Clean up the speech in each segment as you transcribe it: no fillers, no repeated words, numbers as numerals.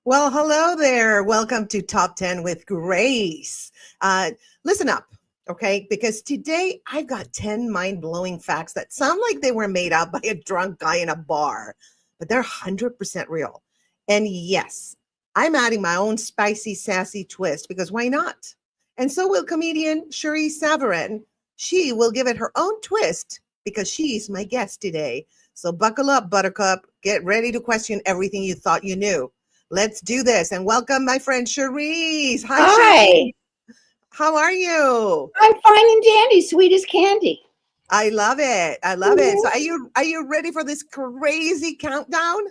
Well, hello there. Welcome to Top 10 with Grace. Uh, Listen up, okay? Because today I've got 10 mind blowing facts that sound like they were made up by a drunk guy in a bar, but they're 100% real. And yes, I'm adding my own spicy, sassy twist because why not? And so will comedian Cherie Savarin. She will give it her own twist because she's my guest today. So buckle up, Buttercup. Get ready to question everything you thought you knew. Let's do this and welcome my friend Cherise. Hi, Cherise. Hi, How are you? I'm fine and dandy, sweet as candy. I love it. I love it. So Mhm. are you ready for this crazy countdown?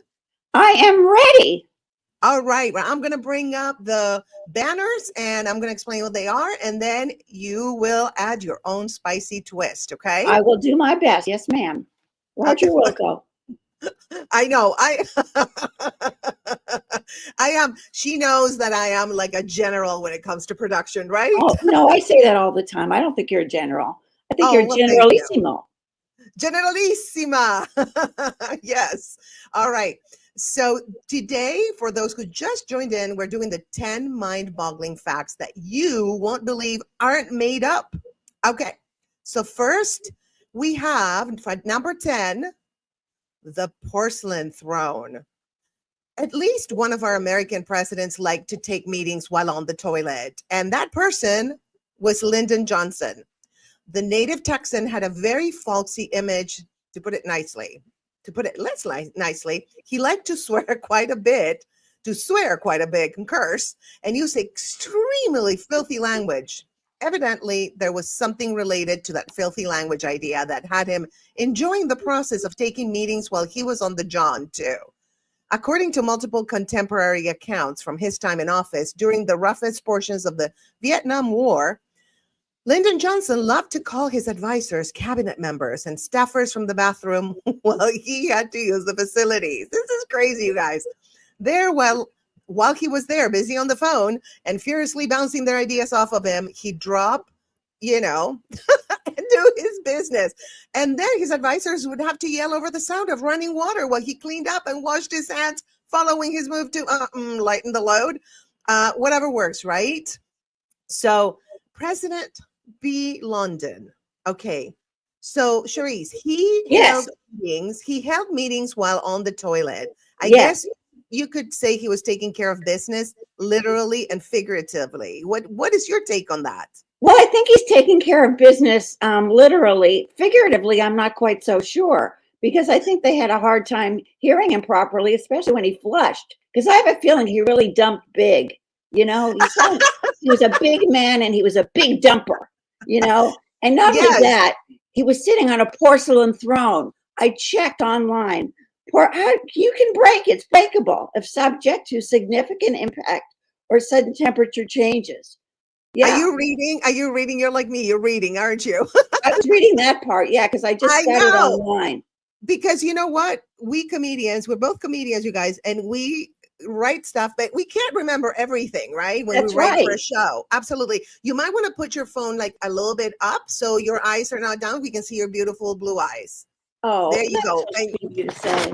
I am ready. All right. Well, I'm gonna bring up the banners and I'm gonna explain what they are, and then you will add your own spicy twist. Okay. I will do my best. Yes, ma'am. Okay. Roger Wilco. I know. I am. She knows that I am like a general when it comes to production, right? Oh, no, I say that all the time. I don't think you're a general. I think you're Oh, a well, thank you. generalissimo. Generalissima. Yes. All right. So today, for those who just joined in, we're doing the 10 mind-boggling facts that you won't believe aren't made up. Okay. So first, we have for number 10, the porcelain throne. At least one of our American presidents liked to take meetings while on the toilet, and that person was Lyndon Johnson. The native Texan had a very folksy image, to put it nicely. To put it less nicely, he liked to swear quite a bit, and curse, and use extremely filthy language. Evidently, there was something related to that filthy language idea that had him enjoying the process of taking meetings while he was on the John, too. According to multiple contemporary accounts from his time in office during the roughest portions of the Vietnam War, Lyndon Johnson loved to call his advisors cabinet members and staffers from the bathroom while he had to use the facilities. This is crazy, you guys. There, while he was there, busy on the phone and furiously bouncing their ideas off of him, he'd drop, you know, and do his business. And then his advisors would have to yell over the sound of running water while he cleaned up and washed his hands, following his move to lighten the load. Whatever works, right? So, President B. London. Okay. So, Cherise, Yes, he held meetings while on the toilet. I yes. guess you could say he was taking care of business literally and figuratively. What is your take on that? Well, I think he's taking care of business literally. Figuratively, I'm not quite so sure because I think they had a hard time hearing him properly, especially when he flushed. Because I have a feeling he really dumped big. He was a big man and he was a big dumper. And not only Yes. that, he was sitting on a porcelain throne. I checked online. You can break it's breakable if subject to significant impact or sudden temperature changes. Are Yeah. you reading? Are you reading? You're like me. You're reading, aren't you? I was reading that part, yeah, because I just I got it know. online. Because you know what? We comedians, we're both comedians, you guys, and we write stuff, but we can't remember everything, right? When we That's write for a right. show. Absolutely. You might want to put your phone like a little bit up so your eyes are not down. We can see your beautiful blue eyes. Oh, There you that's go. so And sweet of you to say.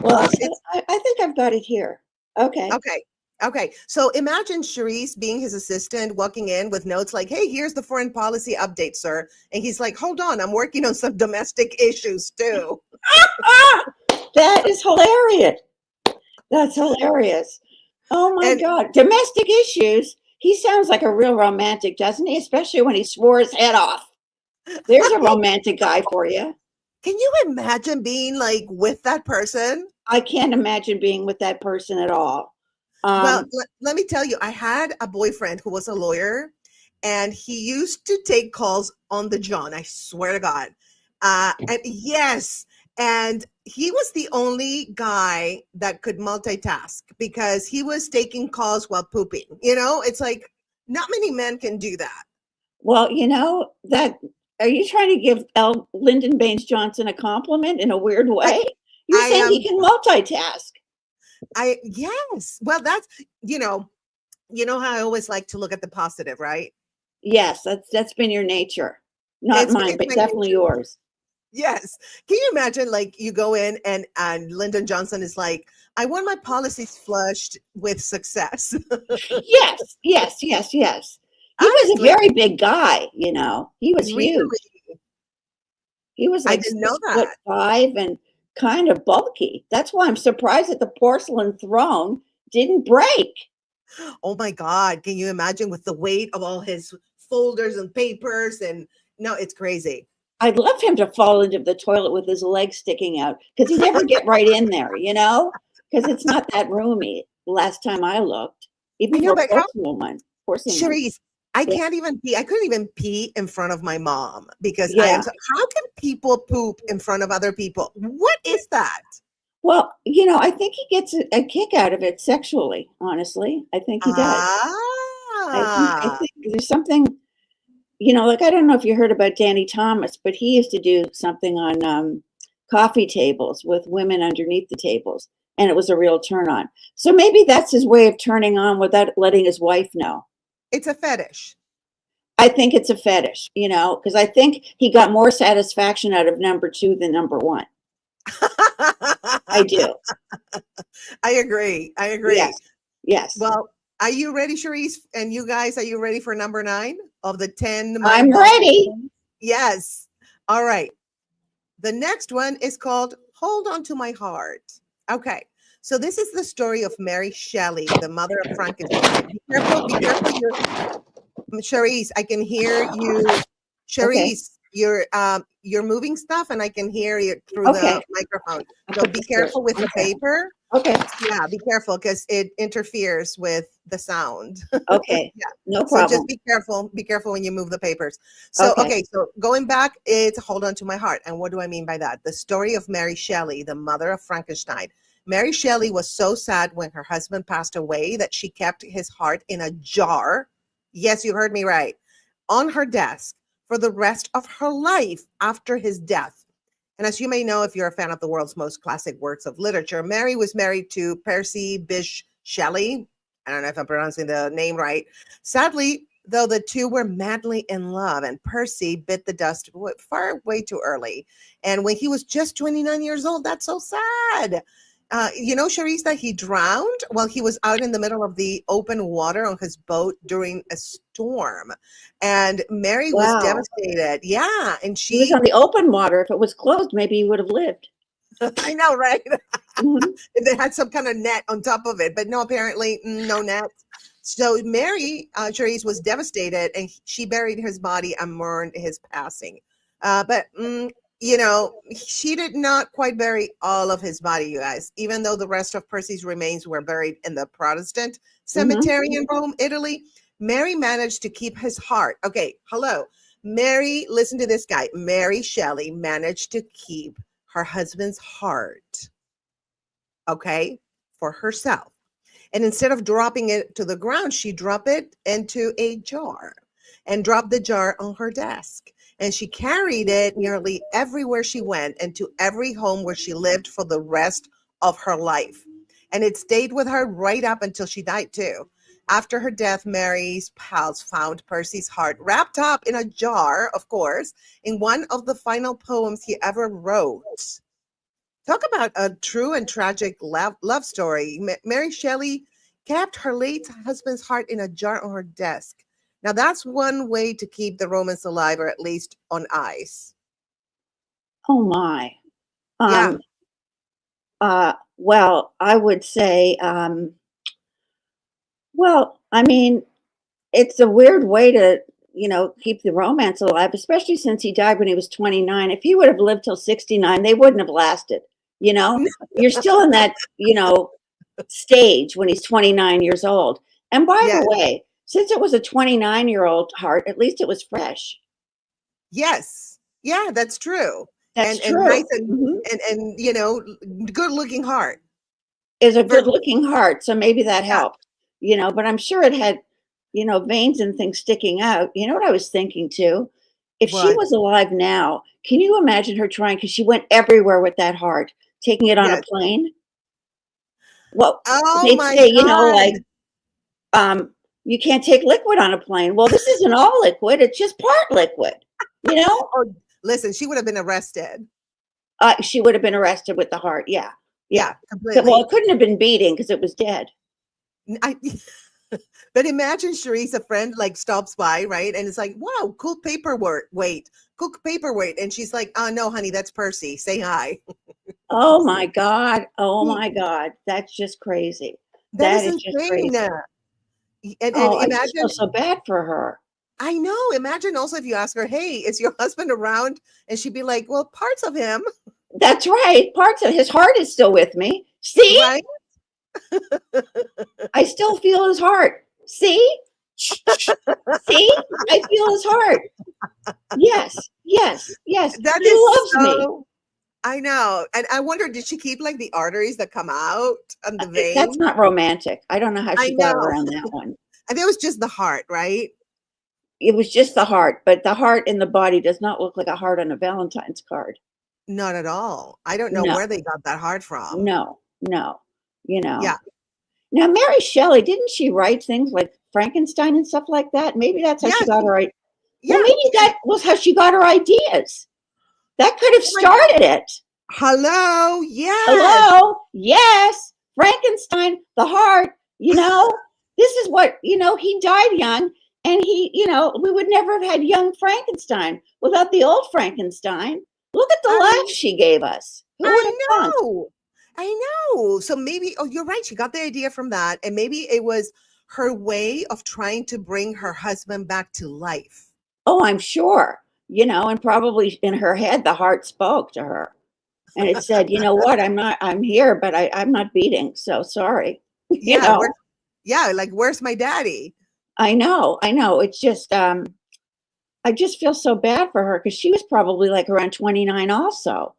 Well, well, it's I think I've got it here. Okay. okay. Okay. So imagine Charisse being his assistant, walking in with notes like, hey, here's the foreign policy update, sir. And he's like, hold on, I'm working on some domestic issues too. Ah, that is hilarious. That's hilarious. Oh my And God. Domestic issues. He sounds like a real romantic, doesn't he? Especially when he swore his head off. There's a romantic guy for you. can you imagine being like with that person? I can't imagine being with that person at all. Well, Um, let me tell you, I had a boyfriend who was a lawyer, and he used to take calls on the John. I swear to God. And yes, and he was the only guy that could multitask because he was taking calls while pooping. It's like not many men can do that. well, that are you trying to give Lyndon Baines Johnson a compliment in a weird I, way? You're I saying he am, can multitask. yes. Well, you know how I always like to look at the positive, right? Yes, that's been your nature. Not It's mine, it's but my definitely nature. yours. Yes. Can you imagine, like, you go in and Lyndon Johnson is like, I want my policies flushed with success. Yes, yes, yes, yes. He was a Honestly, very big guy, you know. He was really, huge. He was I like didn't know 6 foot that. 5 and kind of bulky. That's why I'm surprised that the porcelain throne didn't break. Oh my God. Can you imagine with the weight of all his folders and papers? And no, it's crazy. I'd love him to fall into the toilet with his legs sticking out because he'd never get right in there, you know? Because it's not that roomy last time I looked, I even know, for a but how, porcelain one. Cherise, I Yeah. can't even pee. I couldn't even pee in front of my mom because I am Yeah. so, how can people poop in front of other people? What is that? Well, you know, I think he gets a kick out of it sexually, honestly. I think he does. I think Ah, there's something, you know, like I don't know if you heard about Danny Thomas, but he used to do something on coffee tables with women underneath the tables, and it was a real turn on. So maybe that's his way of turning on without letting his wife know. it's a fetish. I think it's a fetish, you know, because I think he got more satisfaction out of number two than number one. I do. I agree. I agree. Yes. Yes. Well, are you ready, Cherise? And you guys, are you ready for number 9 of the 10 I'm mind-boggling ready. things? Yes. All right. The next one is called Hold On to My Heart. Okay. So this is the story of Mary Shelley, the mother of Frankenstein. Be careful, be careful. Cherise, I can hear you. Okay. Cherise, you're moving stuff and I can hear you through Okay. the microphone. I'll So put be this here. careful with the Okay. paper. Okay. Yeah, be careful because it interferes with the sound. Okay. Yeah. No So just problem. be careful. Be careful when you move the papers. So, Okay. okay. So going back, it's Hold On to My Heart. And what do I mean by that? The story of Mary Shelley, the mother of Frankenstein. Mary Shelley was so sad when her husband passed away that she kept his heart in a jar. Yes, you heard me right. On her desk for the rest of her life after his death. And as you may know, if you're a fan of the world's most classic works of literature, Mary was married to Percy Bysshe Shelley. I don't know if I'm pronouncing the name right. Sadly, though, the two were madly in love, and Percy bit the dust far way too early. And when he was just 29 years old, that's so sad. You know, Charisse, that he drowned while he was out in the middle of the open water on his boat during a storm. And Mary was Wow. devastated. Yeah. And He was she, on the open water. If it was closed, maybe he would have lived. I know, right? Hmm. If they had some kind of net on top of it, but no, apparently no net. So Mary, Therese was devastated, and she buried his body and mourned his passing. But you know, she did not quite bury all of his body, you guys. Even though the rest of Percy's remains were buried in the Protestant Hmm. cemetery in Rome, Italy, Mary managed to keep his heart. Okay, hello, Mary. Listen to this guy. Mary Shelley managed to keep her husband's heart, okay, for herself. And instead of dropping it to the ground, she dropped it into a jar and dropped the jar on her desk. And she carried it nearly everywhere she went and to every home where she lived for the rest of her life. And it stayed with her right up until she died, too. After her death, Mary's pals found Percy's heart wrapped up in a jar, of course, in one of the final poems he ever wrote. Talk about a true and tragic love story. Mary Shelley kept her late husband's heart in a jar on her desk. Now, that's one way to keep the romance alive, or at least on ice. Oh my. Yeah. Um, well, I would say, well, I mean, it's a weird way to, you know, keep the romance alive, especially since he died when he was 29. If he would have lived till 69, they wouldn't have lasted. You know, you're still in that, you know, stage when he's 29 years old. And by the Yes. way, since it was a 29-year-old heart, at least it was fresh. Yes. Yeah, that's true. That's And nice true. Hmm. and you know, good looking heart. Is a For good looking heart. So maybe that yeah, helped, you know, but I'm sure it had, you know, veins and things sticking out. You know what I was thinking too? If she what? was alive now, can you imagine her trying? Because she went everywhere with that heart, taking it on a Yes. plane. Well, Oh they'd my say, you know, God. like, you can't take liquid on a plane. Well, this isn't all liquid, it's just part liquid, you know? Oh, Listen, she would have been arrested. She would have been arrested with the heart. Yeah. Yeah, Yeah. Well, completely. it couldn't have been beating because it was dead. I, but imagine Charisse, a friend, like stops by, right? And it's like, wow, cool paperwork. Wait, cool paperweight. And she's like, oh, no, honey, that's Percy. Say hi. Oh my God. Oh my God. That's just crazy. That That is is just insane. crazy. And Oh, I just feel imagine, so bad for her. I know, imagine also if you ask her, hey, is your husband around? And she'd be like, well, parts of him, That's right. Parts of his heart is still with me. See? right? I still feel his heart. See? See? I feel his heart. Yes. Yes. Yes. That He is loves me. so, I know. And I wonder, did she keep like the arteries that come out on the That's vein? not romantic. I don't know how I she got know. around that one. I think it was just the heart, right? It was just the heart, but the heart in the body does not look like a heart on a Valentine's card. Not at all. I don't know No, where they got that heart from. no, no. You know. Yeah. Now, Mary Shelley, didn't she write things like Frankenstein and stuff like that? Maybe that's how Yeah. she got her. Well, Yeah. maybe that was how she got her ideas. That could have Oh my God. started it. Hello. Yes. Hello? Yes. Frankenstein, the heart, this is what, he died young and we would never have had young Frankenstein without the old Frankenstein. Look at the I laugh she gave us. Who would have I thunk? know. I know. So maybe, oh, you're right. She got the idea from that. And maybe it was her way of trying to bring her husband back to life. Oh, I'm sure, and probably in her head, the heart spoke to her. And it said, you know what, I'm here, but I'm not beating. So sorry. you Yeah. know, Yeah. Like, where's my daddy? I know. It's just, I just feel so bad for her because she was probably like around 29 also,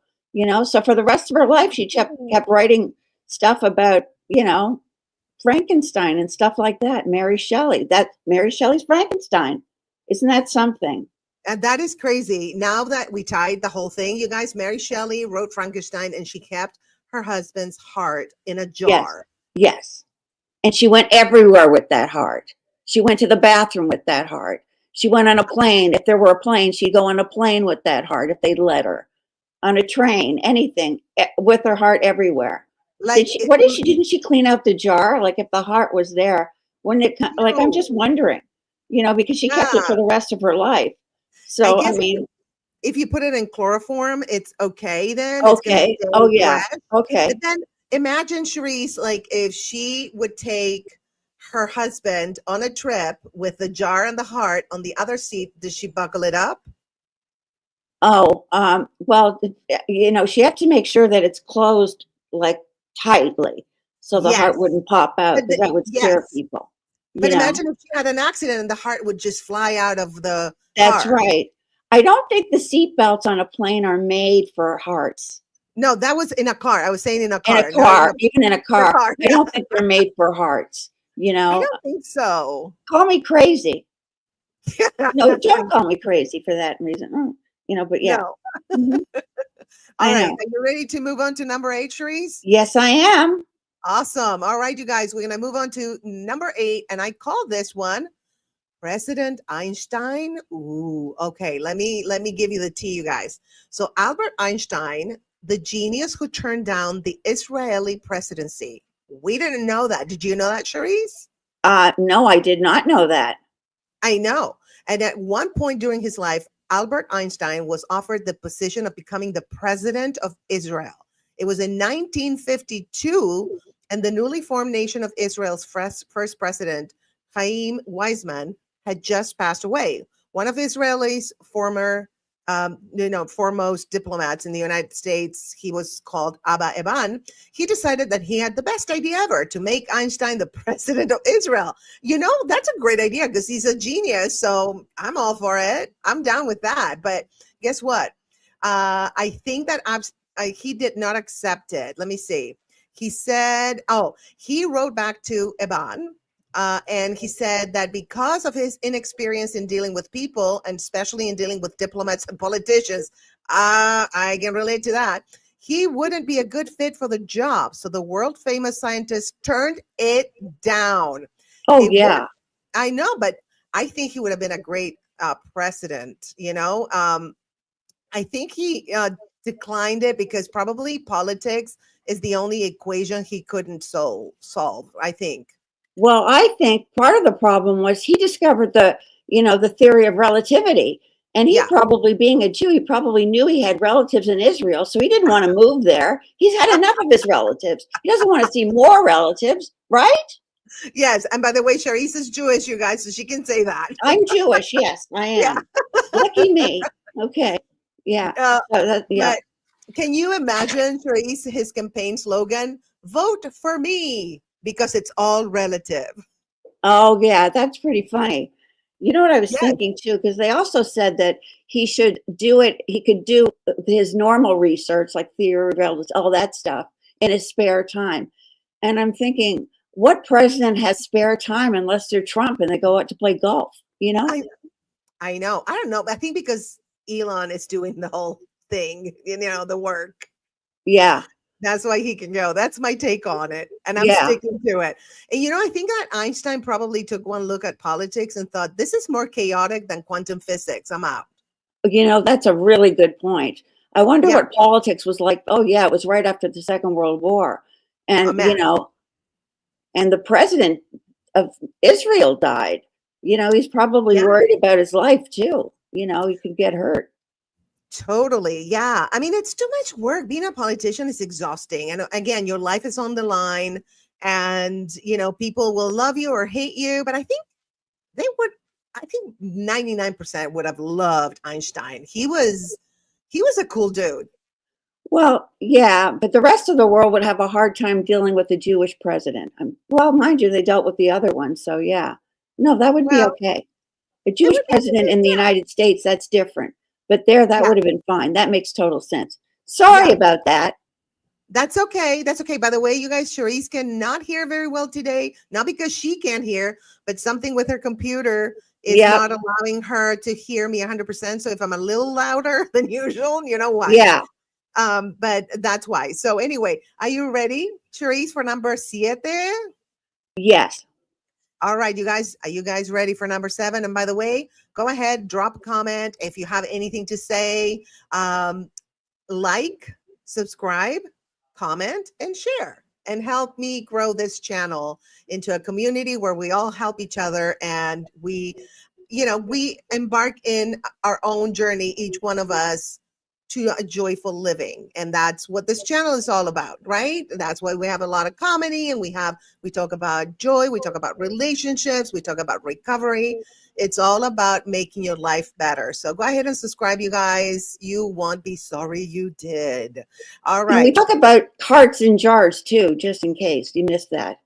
So for the rest of her life, she kept writing stuff about, Frankenstein and stuff like that. Mary Shelley, that Mary Shelley's Frankenstein. Isn't that something? And that is crazy. Now that we tied the whole thing, you guys, Mary Shelley wrote Frankenstein and she kept her husband's heart in a Yes. jar. Yes. And she went everywhere with that heart. She went to the bathroom with that heart. She went on a plane. If there were a plane, she'd go on a plane with that heart if they'd let her. On a train, anything, with her heart everywhere. Like, What did she? Didn't she clean out the jar? Like if the heart was there, wouldn't it? Like I'm no. just wondering, because she kept it Yeah. for the rest of her life. I So I guess mean, if you put it in chloroform, it's okay then. It's going to okay. Oh stay yeah. fresh. But Okay. then imagine, Charisse, like if she would take her husband on a trip with the jar and the heart on the other seat, does she buckle it up? Oh, well, she had to make sure that it's closed like tightly, so the heart Yes. wouldn't pop out But because that would scare yes. people. But imagine if she had an accident and the heart would just fly out of the That's car. right. I don't think the seat belts on a plane are made for hearts. No, that was in a car. I was saying in a In a car, not in car, even in a the car, car. I Yeah. don't think they're made for hearts. I don't think so. Call me crazy. No, don't call me crazy for that reason. But yeah. No. Mhm. All I right. know. Are you ready to move on to number 8, Cherise? Yes, I am. Awesome. All right, you guys, we're going to move on to number 8. And I call this one President Einstein. Ooh, okay. Let me give you the tea, you guys. So Albert Einstein, the genius who turned down the Israeli presidency. We didn't know that. Did you know that, Cherise? No, I did not know that. I know. And at one point during his life, Albert Einstein was offered the position of becoming the president of Israel. It was in 1952, and the newly formed nation of Israel's first president, Chaim Weizmann, had just passed away. One of Israel's foremost diplomats in the United States, he was called Abba Eban. He decided that he had the best idea ever to make Einstein the president of Israel. That's a great idea because he's a genius. So I'm all for it. I'm down with that. But guess what? I think that he did not accept it. Let me see. He said, he wrote back to Eban. And he said that because of his inexperience in dealing with people, and especially in dealing with diplomats and politicians, I can relate to that. He wouldn't be a good fit for the job. So the world famous scientist turned it down. Oh, yeah. I know, but I think he would have been a great president, I think he declined it because probably politics is the only equation he couldn't solve. I think. Well, I think part of the problem was he discovered the theory of relativity. And he Yeah. probably, being a Jew, he probably knew he had relatives in Israel, so he didn't want to move there. He's had enough of his relatives. He doesn't want to see more relatives, right? Yes. And by the way, Charisse is Jewish, you guys, so she can say that. I'm Jewish. Yes, I Yeah. am. Lucky me. Okay. Yeah. Uh, So yeah. but can you imagine, Charisse, his campaign slogan? Vote for me because it's all relative. Oh, yeah. That's pretty funny. You know what I was Yes. thinking too? Because they also said that he should do it, he could do his normal research, like theory of relativity, all that stuff, in his spare time. And I'm thinking, what president has spare time unless they're Trump and they go out to play golf, you know? I I know. I don't know. I think because Elon is doing the whole thing, the work. Yeah. That's why he can go. That's my take on it. And I'm Yeah. sticking to it. And I think that Einstein probably took one look at politics and thought, this is more chaotic than quantum physics. I'm out. That's a really good point. I wonder Yeah, what politics was like. Oh, yeah, it was right after the Second World War. a And, mess. and the president of Israel died. He's probably Yeah, worried about his life too. He could get hurt. totally. Yeah. I mean, it's too much work. Being a politician is exhausting. And again, your life is on the line and, people will love you or hate you. But they would, I think 99% would have loved Einstein. He was a cool dude. Well, yeah, but the rest of the world would have a hard time dealing with a Jewish president. Well, mind you, they dealt with the other one. So, yeah. No, that would be Well, okay. A it Jewish would be president okay. in the United States, that's different. But there, that Yeah. would have been fine. That makes total sense. Sorry Yeah. about that. That's okay. That's okay. By the way, you guys, Charisse cannot hear very well today. Not because she can't hear, but something with her computer is Yep. not allowing her to hear me 100%. So if I'm a little louder than usual, you know why. Yeah. But that's why. So anyway, are you ready, Charisse, for number siete? Yes. All right, you guys, are you guys ready for number 7? And by the way, go ahead, drop a comment if you have anything to say. Like, subscribe, comment, and share. And help me grow this channel into a community where we all help each other and we embark in our own journey, each one of us, to a joyful living. And that's what this channel is all about, right? That's why we have a lot of comedy and we talk about joy, we talk about relationships, we talk about recovery. It's all about making your life better. So go ahead and subscribe, you guys. You won't be sorry you did. All And we right. talk about hearts and jars too, just in case you missed that.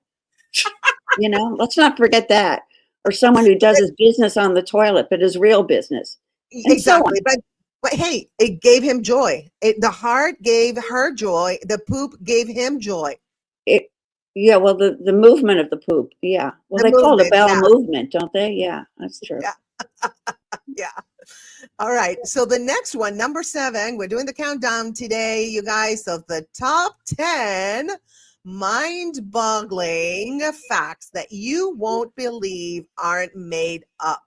Let's not forget that. Or someone who does his business on the toilet, but his real business. And so on. Exactly. But hey, it gave him joy. The heart gave her joy. The poop gave him joy. Yeah, well, the movement of the poop. Yeah. Well, The they call it a movement. bowel Yeah. movement, don't they? Yeah, that's true. Yeah. Yeah. All right. So the next one, number 7, we're doing the countdown today, you guys, of the top 10 mind-boggling facts that you won't believe aren't made up.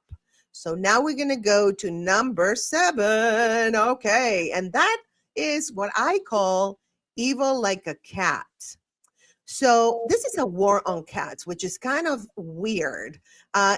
So now we're going to go to number 7. Okay. And that is what I call evil like a cat. So this is a war on cats, which is kind of weird.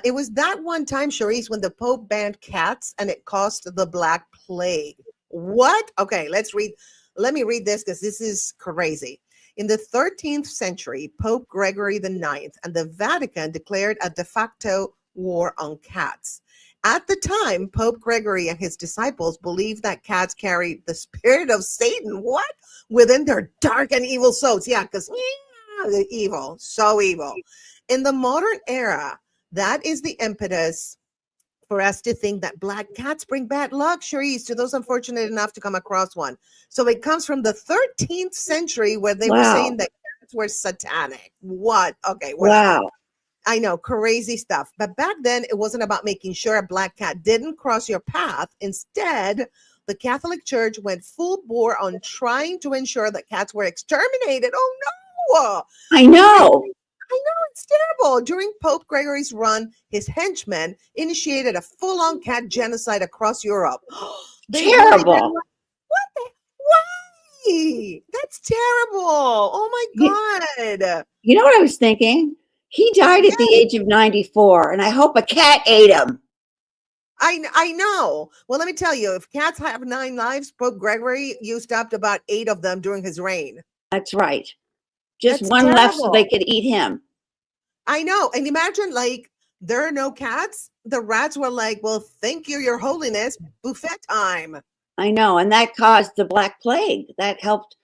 It was that one time, Charisse, when the Pope banned cats and it caused the Black Plague. What? Okay, let me read this because this is crazy. In the 13th century, Pope Gregory IX and the Vatican declared a de facto war on cats. At the time, Pope Gregory and his disciples believed that cats carried the spirit of Satan. What? Within their dark and evil souls. Yeah, because the evil, so evil. In the modern era, that is the impetus for us to think that black cats bring bad luck, Cherise, to those unfortunate enough to come across one. So it comes from the 13th century where they were saying Wow. that cats were satanic. What? Okay, whatever. Wow. I know, crazy stuff. But back then, it wasn't about making sure a black cat didn't cross your path. Instead, the Catholic Church went full bore on trying to ensure that cats were exterminated. Oh no! I know. I know, it's terrible. During Pope Gregory's run, his henchmen initiated a full-on cat genocide across Europe. They really did. Terrible. Why? That's terrible. Oh You, my God. you know what I was thinking? He died at the Yeah, age of 94, and I hope a cat ate him. I know. Well, let me tell you, if cats have 9 lives, Pope Gregory used up about 8 of them during his reign. That's right. Just That's one left so they terrible. could eat him. I know. And imagine, like, there are no cats. The rats were like, well, thank you, Your Holiness. Buffet time. I know. And that caused the Black Plague. That helped,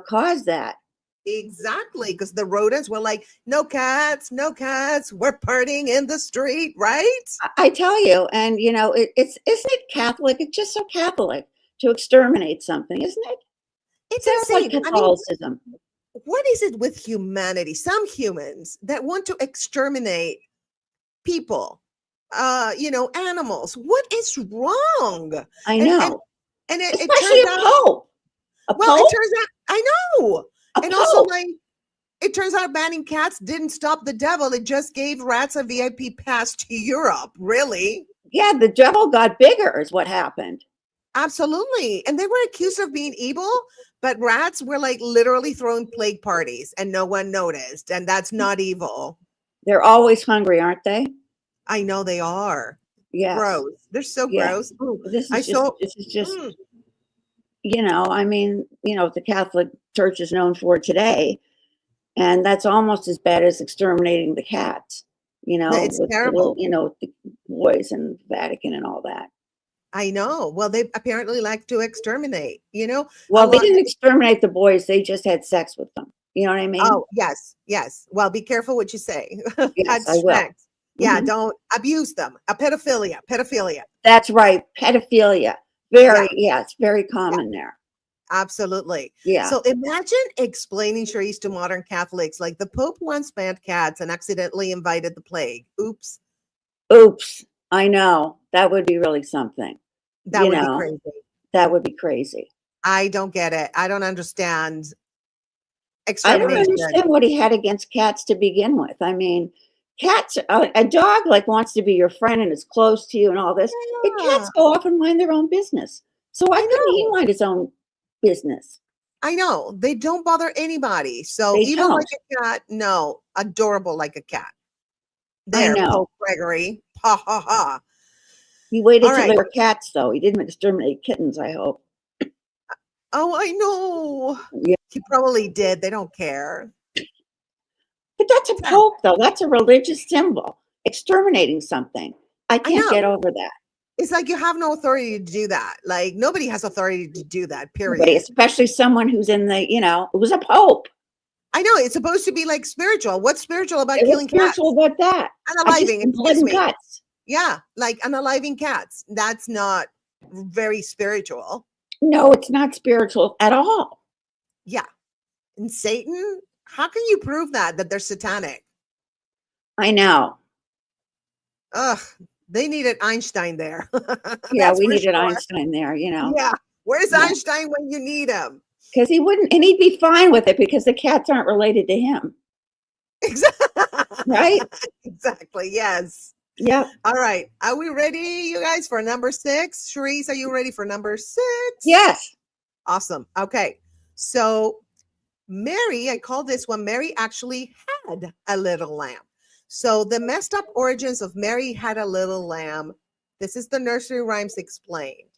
cause that. Exactly. Because the rodents were like, no cats, no cats. We're partying in the street, right? I tell you, and isn't it Catholic? It's just so Catholic to exterminate something, isn't it? It's Sounds like insane. I mean, Catholicism. what is it with humanity? Some humans that want to exterminate people, animals. What is wrong? I And and know. and it Especially turns a out, pope. A well, it pope? turns out, I know. A And also, pope. like, it turns out banning cats didn't stop the devil. It just gave rats a VIP pass to Europe. Really? Yeah, the devil got bigger, is what happened. Absolutely. And they were accused of being evil, but rats were like literally throwing plague parties and no one noticed. And that's not evil. They're always hungry, aren't they? I know they are. Yes. Gross. They're so Yeah. gross. Ooh, This I is just, saw. this is just, Mm, I mean, the Catholic Church is known for today. And that's almost as bad as exterminating the cats, it's with the little, terrible. with the boys and Vatican and all that. I know. Well, they apparently like to exterminate, a Well, they lot. didn't exterminate the boys, they just had sex with them. You know what I mean? Oh, yes, yes. Well, be careful what you say. Yes, That's I will. strict. Yeah, Mhm. don't abuse them. A pedophilia, pedophilia. That's right. Pedophilia. Yeah, It's very yeah, common there. absolutely. Yeah. So imagine explaining Charisse to modern Catholics like the Pope once banned cats and accidentally invited the plague. Oops, Oops. I know. That would be really something. that You would be know, crazy. that would be crazy. I don't get it. I don't understand I don't extermination. understand what he had against cats to begin with. I mean, cats, a dog like wants to be your friend and is close to you and all this, but Yeah, cats go off and mind their own business. So why I couldn't he know. mind his own business? I know. They don't bother anybody. So They evil like don't. a cat, no. Adorable like a cat. I There, know. Pope Gregory. Ha ha ha. He waited All till right. they were cats, though. He didn't exterminate kittens, I hope. Oh, I know. Yeah. He probably did. They don't care. But that's a Yeah, pope, though. That's a religious symbol. Exterminating something. I I can't know. get over that. It's like you have no authority to do that. Like nobody has authority to do that, Nobody, period. especially someone who's it was a pope. I know it's supposed to be like spiritual. What's spiritual about What's killing spiritual cats? about that? I just Unaliving, blood excuse and me. guts. Yeah, like unaliving cats. That's not very spiritual. No, it's not spiritual at all. Yeah. And Satan, how can you prove that they're satanic? I know. Ugh, they needed Einstein there. Yeah, That's we for needed sure. Einstein there, Yeah. Where's Yeah. Einstein when you need him? Because he wouldn't, and he'd be fine with it because the cats aren't related to him, Exactly. right? Exactly. Yes. Yep. All right. Are we ready, you guys, for number 6? Charisse, are you ready for number 6? Yes. Awesome. Okay. So Mary, I call this one Mary actually had a little lamb. So the messed up origins of Mary had a little lamb. This is the nursery rhymes explained.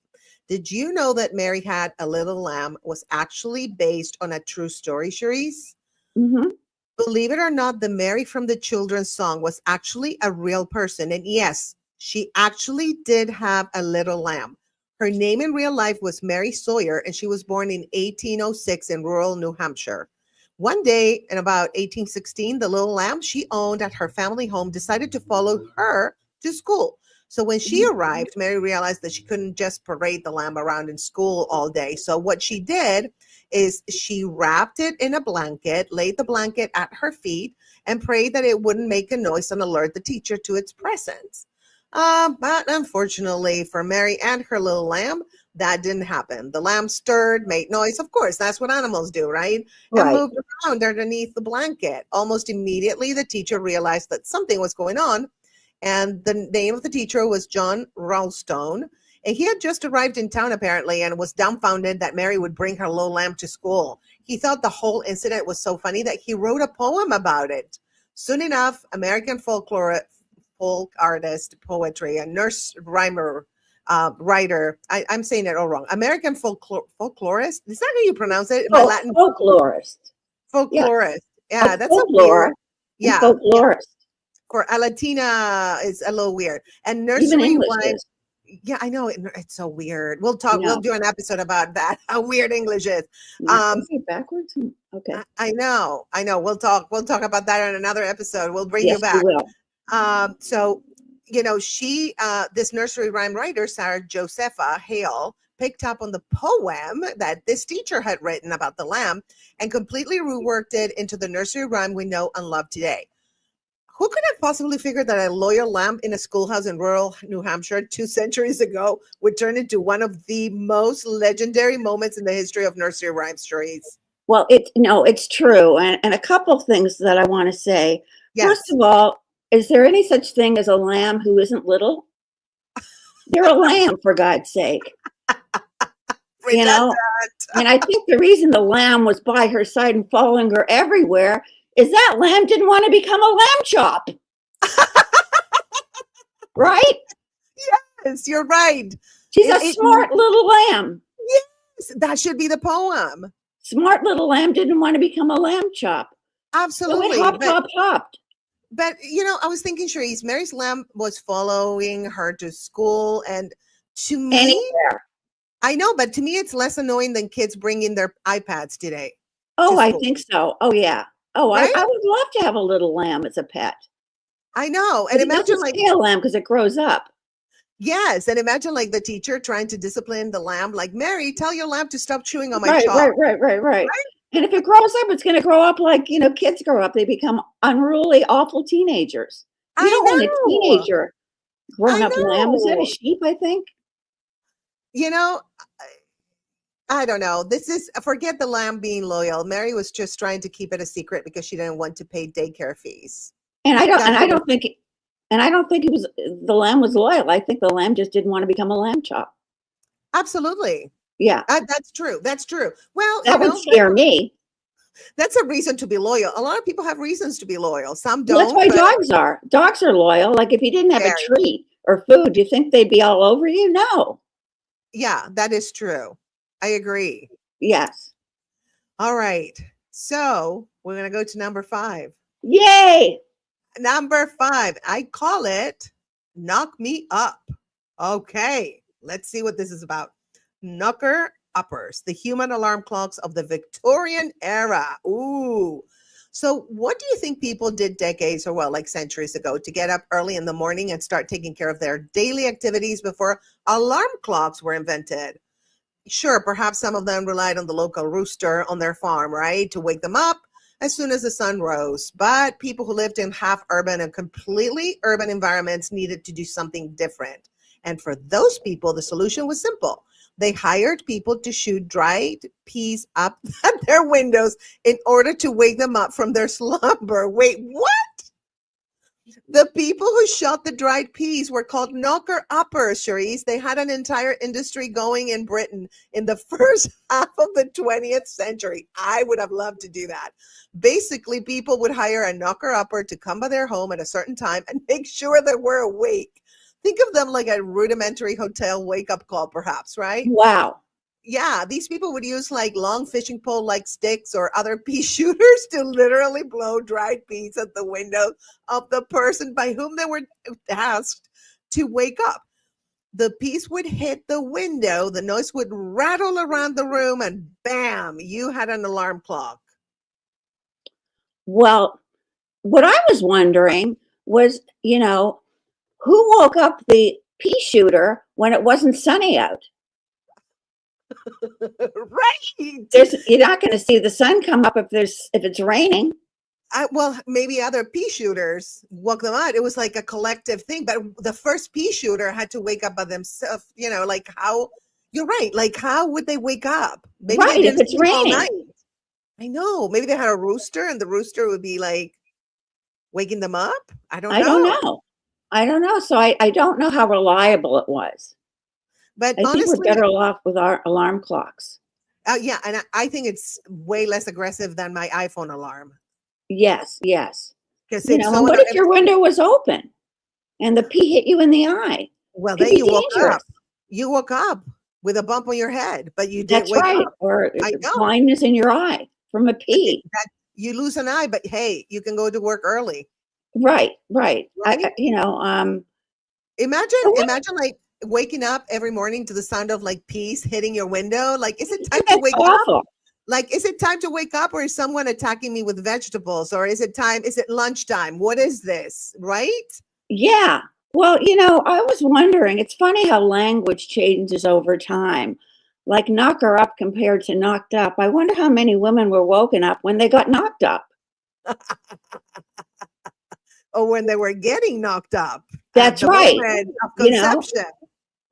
Did you know that Mary had a little lamb was actually based on a true story, Charisse? Hmm. Believe it or not, the Mary from the children's song was actually a real person. And yes, she actually did have a little lamb. Her name in real life was Mary Sawyer, and she was born in 1806 in rural New Hampshire. One day in about 1816, the little lamb she owned at her family home decided to follow her to school. So when she arrived, Mary realized that she couldn't just parade the lamb around in school all day. So what she did is she wrapped it in a blanket, laid the blanket at her feet, and prayed that it wouldn't make a noise and alert the teacher to its presence. But unfortunately for Mary and her little lamb, that didn't happen. The lamb stirred, made noise. Of course, that's what animals do, right? And Right. moved around underneath the blanket. Almost immediately, the teacher realized that something was going on. And the name of the teacher was John Ralston. And he had just arrived in town apparently and was dumbfounded that Mary would bring her low lamb to school. He thought the whole incident was so funny that he wrote a poem about it. Soon enough, American folk artist, poetry, and nurse rhymer writer. I'm saying it all wrong. American folklorist. Is that how you pronounce it? My Latin Folklorist. Yeah. folklorist. Yeah, that's a Folklore weird. and Yeah, yeah. folklorist. For a Latina is a little weird. And Even nursery English rhyme. is. Yeah, I know it's so weird. We'll No. do an episode about that. How weird English is. Yeah. Is it backwards? Okay. I know. We'll talk about that in another episode. We'll bring you Yes, we back. will. So this nursery rhyme writer, Sarah Josepha Hale, picked up on the poem that this teacher had written about the lamb and completely reworked it into the nursery rhyme we know and love today. Who could have possibly figured that a loyal lamb in a schoolhouse in rural New Hampshire 2 centuries ago would turn into one of the most legendary moments in the history of nursery rhyme stories? Well, it's true. And a couple of things that I want to say. Yes. First of all, is there any such thing as a lamb who isn't little? They're a lamb, for God's sake. You know, and I think the reason the lamb was by her side and following her everywhere is that lamb didn't want to become a lamb chop. Right? Yes, you're right. She's a smart little lamb. Yes, that should be the poem. Smart little lamb didn't want to become a lamb chop. Absolutely. So it hopped. But, I was thinking, Cherise, Mary's lamb was following her to school. And to me, anywhere. I know, but to me, it's less annoying than kids bringing their iPads today. Oh, I think so. Oh, yeah. Oh, right? I would love to have a little lamb as a pet. I know. And imagine like a lamb because it grows up. Yes. And imagine like the teacher trying to discipline the lamb, like, Mary, tell your lamb to stop chewing on my chalk. Right. And if it grows up, it's going to grow up like, kids grow up. They become unruly, awful teenagers. You don't want a teenager grown up lamb. Is that a sheep, I think? I don't know. Forget the lamb being loyal. Mary was just trying to keep it a secret because she didn't want to pay daycare fees. And I don't think the lamb was loyal. I think the lamb just didn't want to become a lamb chop. Absolutely. Yeah. That's true. Well, that would scare me. That's a reason to be loyal. A lot of people have reasons to be loyal. Some don't. Well, that's why dogs are. Dogs are loyal. Like if you didn't have a treat or food, do you think they'd be all over you? No. Yeah, that is true. I agree. Yes. All right. So we're going to go to number 5. Yay. Number 5. I call it Knock Me Up. Okay. Let's see what this is about. Knocker uppers, the human alarm clocks of the Victorian era. Ooh. So what do you think people did decades or like centuries ago to get up early in the morning and start taking care of their daily activities before alarm clocks were invented? Sure, perhaps some of them relied on the local rooster on their farm, right, to wake them up as soon as the sun rose. But people who lived in half urban and completely urban environments needed to do something different. And for those people, the solution was simple. They hired people to shoot dried peas up at their windows in order to wake them up from their slumber. Wait, what? The people who shot the dried peas were called knocker uppers, Cherise. They had an entire industry going in Britain in the first half of the 20th century. I would have loved to do that. Basically, people would hire a knocker upper to come by their home at a certain time and make sure they were awake. Think of them like a rudimentary hotel wake-up call, perhaps, right? Wow. Yeah, these people would use like long fishing pole like sticks or other pea shooters to literally blow dried peas at the window of the person by whom they were tasked to wake up. The peas would hit the window, the noise would rattle around the room, and bam, you had an alarm clock. Well, what I was wondering was, who woke up the pea shooter when it wasn't sunny out? Right. You're not going to see the sun come up if it's raining. Well, maybe other pea shooters woke them out. It was like a collective thing, but the first pea shooter had to wake up by themselves. Like how? You're right. Like how would they wake up? Maybe right, if it's raining. I know. Maybe they had a rooster, and the rooster would be like waking them up. I don't know. So I don't know how reliable it was. But I think we're honestly, better off with our alarm clocks. yeah, and I think it's way less aggressive than my iPhone alarm Yes, yes. because You if know, and someone, what if your window was open and the pea hit you in the eye? well, Could then be you woke dangerous. up. You woke up with a bump on your head, but you didn't That's wake right. up. Or I know. blindness in your eye from a pea. That you lose an eye, but hey, you can go to work early, Right, right. right? So Imagine like waking up every morning to the sound of like peas hitting your window. Like, is it time to that's wake up? awful. Like, is it time to wake up, or is someone attacking me with vegetables, or is it time? Is it lunchtime? What is this? Right? Yeah. Well, I was wondering, it's funny how language changes over time. Like knock her up compared to knocked up. I wonder how many women were woken up when they got knocked up. Or when they were getting knocked up at That's the right. moment of You know, conception.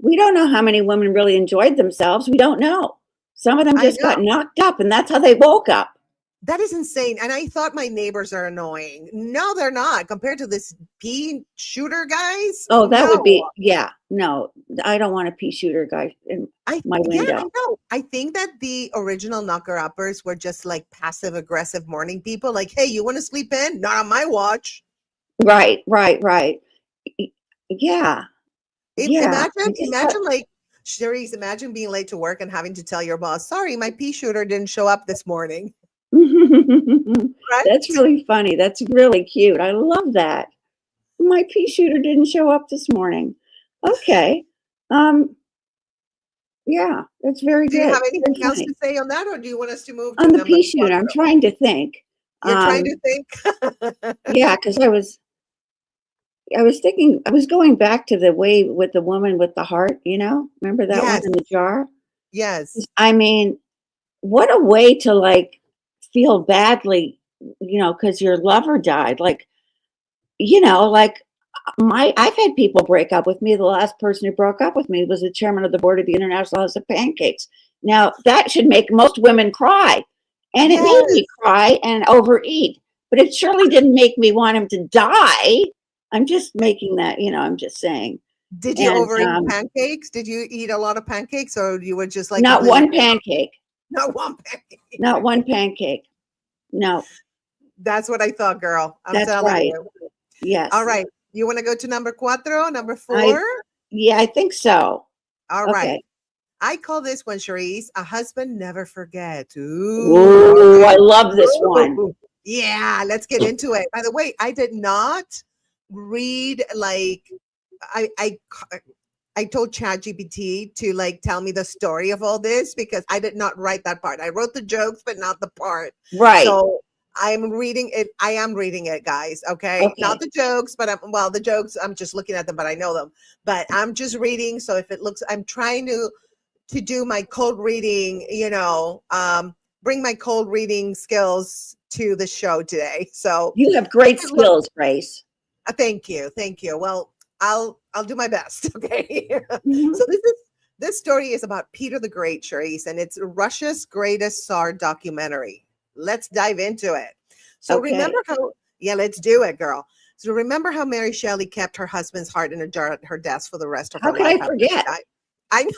we don't know how many women really enjoyed themselves. We don't know. Some of them I just know. got knocked up and that's how they woke up. That is insane. And I thought my neighbors are annoying. No, they're not. Compared to this pea shooter guys, Oh, that would no. be, yeah, no, I don't want a pea shooter guy in my Yeah, I window. know. I think that the original knocker uppers were just like passive aggressive morning people. Like, hey, you want to sleep in? Not on my watch. Right, right, right. Y- Yeah, yeah. I just thought, Imagine like Cherise, imagine being late to work and having to tell your boss, sorry, my pea shooter didn't show up this morning. that's Right? really funny. That's really cute. I love that. My pea shooter didn't show up this morning. Okay. Um, yeah, that's very Do you good. have Very anything else funny. to say on that, or do you want us to move to On the number pea shooter, I'm cuatro? trying to think. You're trying to Um, think. yeah, because I was thinking, I was going back to the way with the woman with the heart, remember that one Yes, in the jar? yes. I mean, what a way to like feel badly, because your lover died. Like I've had people break up with me. The last person who broke up with me was the chairman of the board of the International House of Pancakes. Now that should make most women cry. And it made me Yes. cry and overeat, but it surely didn't make me want him to die. I'm just making that, I'm just saying. Did you And overeat pancakes? Did you eat a lot of pancakes, or you were just like not completely one pancake, not one pancake? not one pancake. No, That's what I thought, girl. I'm that's telling right. you. All Yes. right. You want to go to number cuatro, number I, 4? yeah, I think so. All right. Okay. I call this one, Cherise, a husband never forgets. Ooh, all Oh, I right. love this one. Ooh. Yeah, let's get into it. By the way, I did not read like I I I told ChatGPT to like tell me the story of all this because I did not write that part. I wrote the jokes, but not the part. Right. So I'm reading it. I am reading it, guys. Okay. Not Okay. the jokes, but well, the jokes, I'm just looking at them, but I know them. But I'm just reading. So if it looks, I'm trying to do my cold reading, bring my cold reading skills to the show today. So You have if great it looks, skills, Grace. thank you, thank you. Well, I'll do my best. Okay. Mhm. So this story is about Peter the Great, Charisse, and it's Russia's greatest Tsar documentary. Let's dive into it. So Okay. remember how? Yeah, let's do it, girl. So remember how Mary Shelley kept her husband's heart in a jar at her desk for the rest of How her could life I after he forget? died? I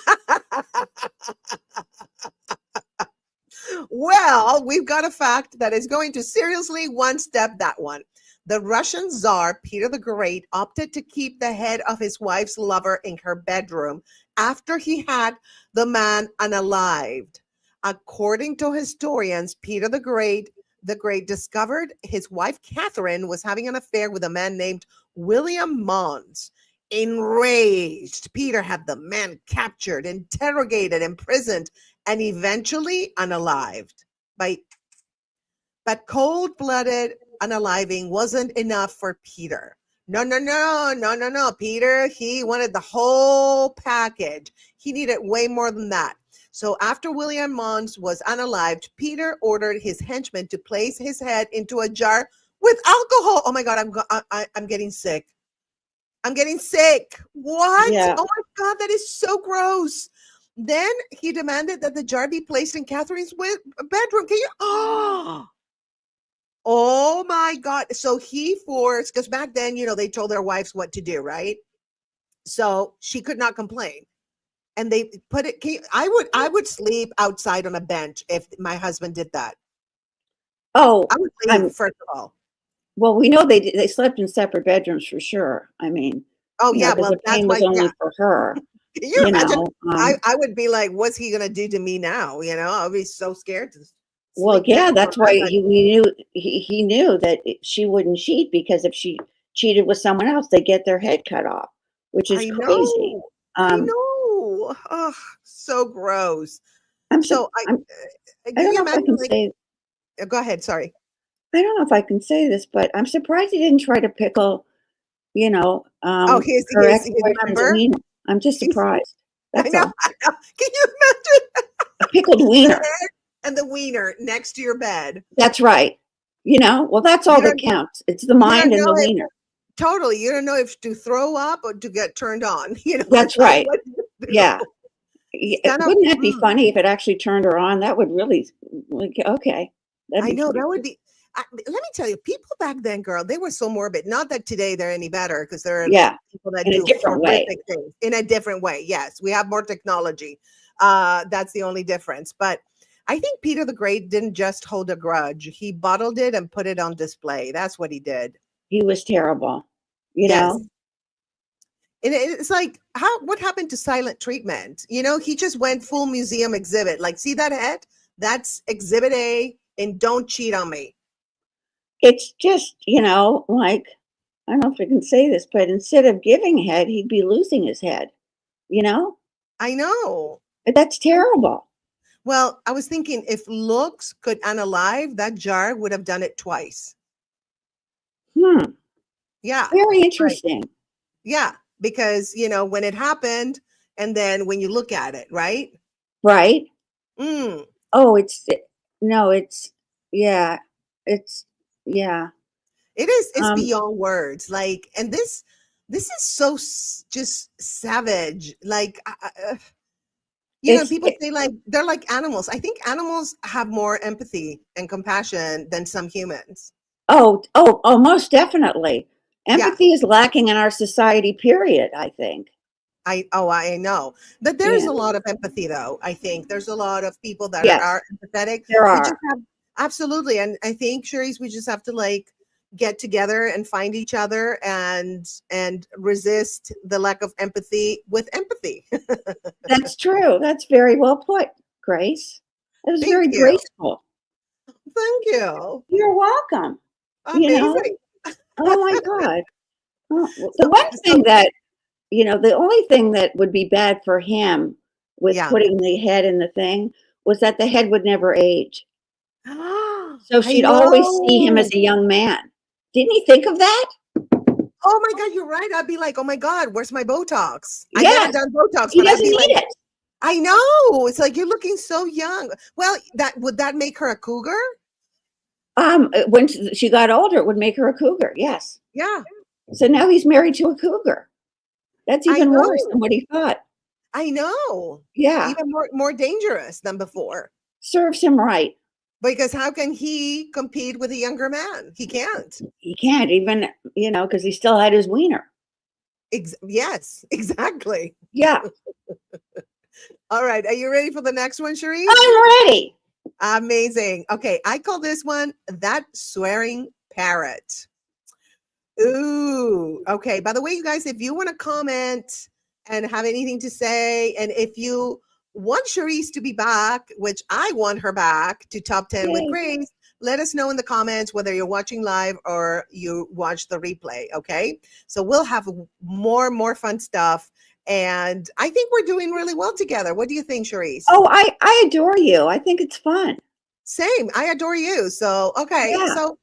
Well, we've got a fact that is going to seriously one step that one. The Russian Tsar, Peter the Great, opted to keep the head of his wife's lover in her bedroom after he had the man unalived. According to historians, Peter the Great discovered his wife Catherine was having an affair with a man named William Mons. Enraged, Peter had the man captured, interrogated, imprisoned, and eventually unalived. By, but cold-blooded unaliving wasn't enough for Peter. No, no, no, no, no, no. Peter, he wanted the whole package. He needed way more than that. So after William Mons was unalived, Peter ordered his henchmen to place his head into a jar with alcohol. Oh my God, I'm getting sick. I'm getting sick. What? Yeah. Oh my God, that is so gross. Then he demanded that the jar be placed in Catherine's bedroom. Can you? Oh my God. So he forced, because back then, they told their wives what to do, right? So she could not complain. and they put it. I would sleep outside on a bench if my husband did that. Oh, I would leave, I'm first of all. well, we know they slept in separate bedrooms for sure. I mean, Oh yeah, because well the that's pain was why. Yeah, only for her, can you you imagine? know. I would be like, what's he gonna do to me now? I'd be so scared to Well, sleep yeah, next to that's why him. he knew that she wouldn't cheat, because if she cheated with someone else, they get their head cut off, which is I crazy. know. I Um, know. Oh, so gross. I'm, So I'm I can don't you know if I imagine can like say go ahead, sorry. I don't know if I can say this, but I'm surprised he didn't try to pickle, Oh, his her his his ex-boyfriend's member? wiener. I'm just He's surprised. I That's know, all. I know. Can you imagine A pickled the wiener. head and the wiener next to your bed? That's right. Well, that's all You that don't counts. It's the you don't mind and know the if wiener. totally, you don't know if to throw up or to get turned on. That's It's like, right. what do you do? Yeah. It's kind of Wouldn't that be funny if it actually turned her on? That would really, like, okay, that'd I be know pretty that would cool. be. Let me tell you, people back then, girl, they were so morbid. Not that today they're any better, because there are Yeah, people that in a do different way. horrific things in a different way. Yes, we have more technology. That's the only difference. But I think Peter the Great didn't just hold a grudge; he bottled it and put it on display. That's what he did. He was terrible. You Yes, know, and it's like what happened to silent treatment? He just went full museum exhibit. Like, see that head? That's Exhibit A, and don't cheat on me. it's just, like, I don't know if I can say this, but instead of giving head, he'd be losing his head. You know, I know. that's terrible. Well, I was thinking if looks could unalive, that jar would have done it twice. Hmm. Yeah, Very right. interesting. Yeah, because, when it happened and then when you look at it, right? Right? Mm, Oh, no, yeah, it's, yeah. it's Um, beyond words. Like, and this is so just savage. Like, it's, people say like they're like animals. I think animals have more empathy and compassion than some humans. oh, most definitely. Yeah. Empathy is lacking in our society, period, I think. I know. But there's Yeah. a lot of empathy though. I think there's a lot of people that are Yes, empathetic. there We just are. have absolutely, and I think, Cherise, we just have to like get together and find each other and resist the lack of empathy with empathy. That's true. That's very well put, Grace. That was Thank very you. graceful. Thank you. You're welcome. You know, Amazing. oh my God. Oh, well, the So one thing so that, the only thing that would be bad for him with yeah. putting the head in the thing was that the head would never age. So I she'd always see him know. as a young man. Didn't he think of that? Oh my God, you're right. I'd be like, oh my God, where's my Botox? I never Yes, done Botox, he but I'd doesn't be like, need it. I know. It's like you're looking so young. Well, that would that make her a cougar? When she got older, it would make her a cougar. Yes. Yeah, So now he's married to a cougar. That's I even worse than know. what he thought. I know. Yeah, Even more dangerous than before. serves him right. Because how can he compete with a younger man? He can't. He can't even, because he still had his wiener. Yes, exactly. Yeah, All right. Are you ready for the next one, Cherise? I'm ready. Amazing. Okay. I call this one That Swearing Parrot. Ooh, okay. By the way, you guys, if you want to comment and have anything to say, and if you want Charisse to be back, which I want her back to top 10 with Yay. Grace, let us know in the comments whether you're watching live or you watch the replay. Okay. So we'll have more fun stuff. And I think we're doing really well together. What do you think, Charisse? Oh, I adore you. I think it's fun. Same. I adore you. So, okay. Yeah. So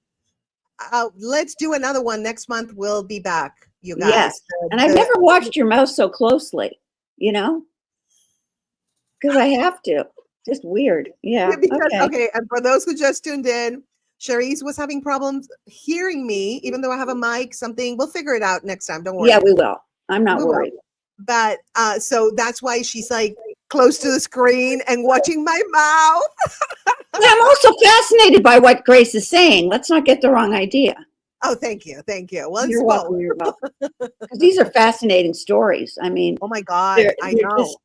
let's do another one next month. We'll be back, you Yes. guys. And I've never watched your mouth so closely, you know, because I have to. Just weird. Yeah, Yeah. because Okay. okay, and for those who just tuned in, Cherise was having problems hearing me, even though I have a mic. Something we'll figure it out next time. Don't Yeah, worry, we will. I'm not we will. worried. But so that's why she's like close to the screen and watching my mouth. But I'm also fascinated by what Grace is saying. Let's not get the wrong idea. Oh, thank you, thank you. Well, it's You're both. welcome. You're welcome. Because these are fascinating stories. I mean, Oh my God, I they're just know.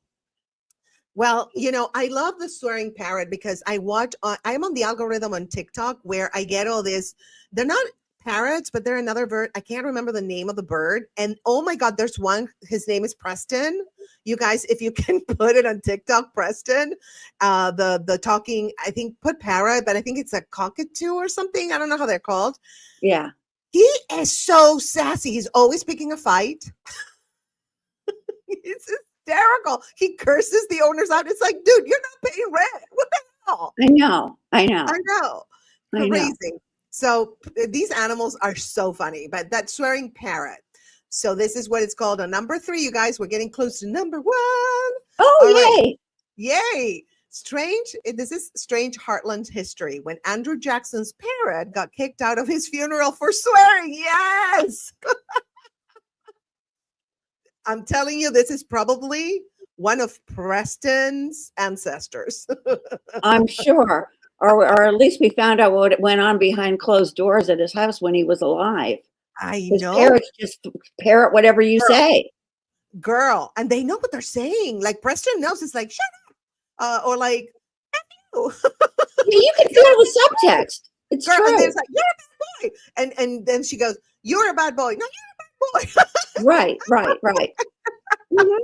Well, I love the swearing parrot because I'm on the algorithm on TikTok where I get all this. They're not parrots, but they're another bird. I can't remember the name of the bird. And oh my God, there's one. His name is Preston. You guys, if you can put it on TikTok, Preston, the talking, I think put parrot, but I think it's a cockatoo or something. I don't know how they're called. Yeah. He is so sassy. He's always picking a fight. It's hysterical. He curses the owners out. It's like, dude, you're not paying rent. What the hell? I know. I know. I know. I know. Crazy. So these animals are so funny, but that swearing parrot. So this is what it's called on number 3, you guys. We're getting close to number 1. Oh, All right. yay. Yay. This is strange Heartland history when Andrew Jackson's parrot got kicked out of his funeral for swearing. Yes. I'm telling you, this is probably one of Preston's ancestors. I'm sure. Or at least we found out what went on behind closed doors at his house when he was alive. I His know, parrots just parrot whatever you say. girl. And they know what they're saying. Like Preston knows. It's like, shut up. Or like, F you. Yeah, you can feel the subtext. It's Girl, true. and there's like, you're a bad boy. And then she goes, you're a bad boy. No, you're a bad boy. Right. Mhm.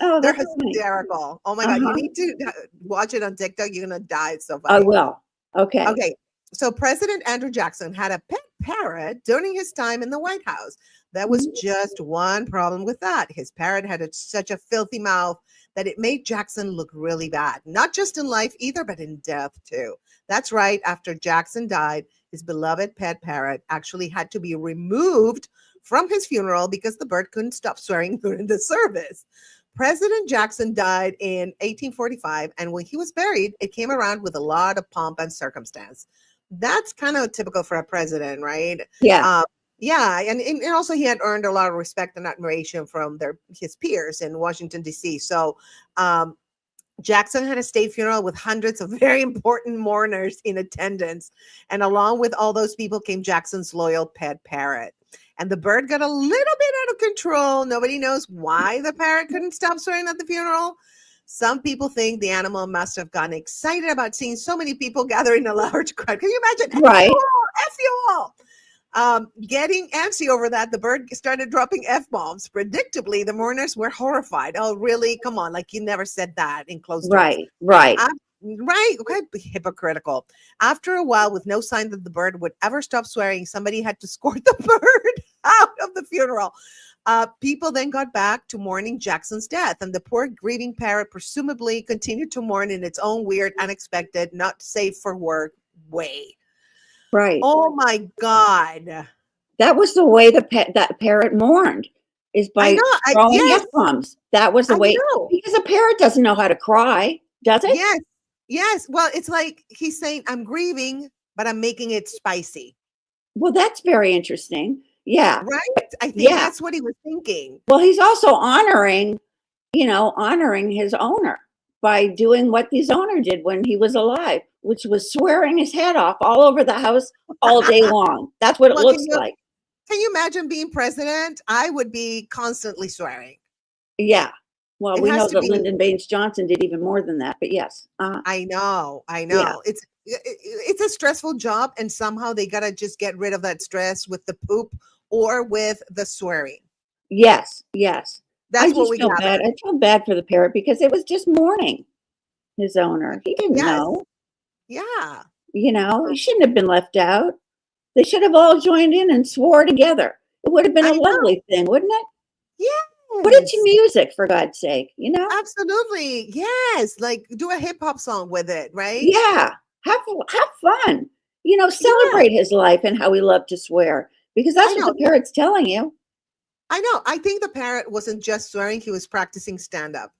Oh, They're that's funny. hysterical. Oh my God. You Uh-huh. need to watch it on TikTok. You're going to die. It's so I funny. will. Okay. Okay. So President Andrew Jackson had a pet parrot during his time in the White House. There was just one problem with that. His parrot had such a filthy mouth that it made Jackson look really bad, not just in life either, but in death too. That's right. After Jackson died, his beloved pet parrot actually had to be removed from his funeral because the bird couldn't stop swearing during the service. President Jackson died in 1845, and when he was buried, it came around with a lot of pomp and circumstance. That's kind of typical for a president, right? Yeah. Yeah, and also he had earned a lot of respect and admiration from his peers in Washington, D.C. So Jackson had a state funeral with hundreds of very important mourners in attendance. And along with all those people came Jackson's loyal pet parrot. And the bird got a little bit out of control. Nobody knows why the parrot couldn't stop swearing at the funeral. Some people think the animal must have gotten excited about seeing so many people gathering in a large crowd. Can you imagine? Right. F you all. Getting antsy over that, the bird started dropping F-bombs. Predictably, the mourners were horrified. Oh, really? Come on. Like, you never said that in closed doors. Right. Right. Okay. Hypocritical. After a while, with no sign that the bird would ever stop swearing, somebody had to escort the bird out of the funeral. People then got back to mourning Jackson's death, and the poor grieving parrot presumably continued to mourn in its own weird, unexpected, not safe for work way. Right. Oh my God. That was the way that parrot mourned, is I by know. throwing Yes, F-bombs. That was the I way, know. because a parrot doesn't know how to cry, does it? Yes. Yes. Well, it's like he's saying, I'm grieving, but I'm making it spicy. Well, that's very interesting. Yeah. Right? I think Yeah. that's what he was thinking. Well, he's also honoring his owner by doing what his owner did when he was alive, which was swearing his head off all over the house all day long. That's what it Well, looks like. can you imagine being president? I would be constantly swearing. Yeah. Well, It we has know to that be. Lyndon Baines Johnson did even more than that, but yes. I know. Yeah. It's a stressful job, and somehow they gotta just get rid of that stress with the poop or with the swearing. Yes. That's what we got. I feel bad for the parrot because it was just mourning his owner. He didn't Yes. know. Yeah. He shouldn't have been left out. They should have all joined in and swore together. It would have been I a know. lovely thing, wouldn't it? Yes. Put it to music, for God's sake, Absolutely. Yes. Like do a hip hop song with it, right? Yeah. Have fun. Celebrate his life and how he loved to swear, because that's I what know. the parrot's telling you. I know. I think the parrot wasn't just swearing, he was practicing stand-up.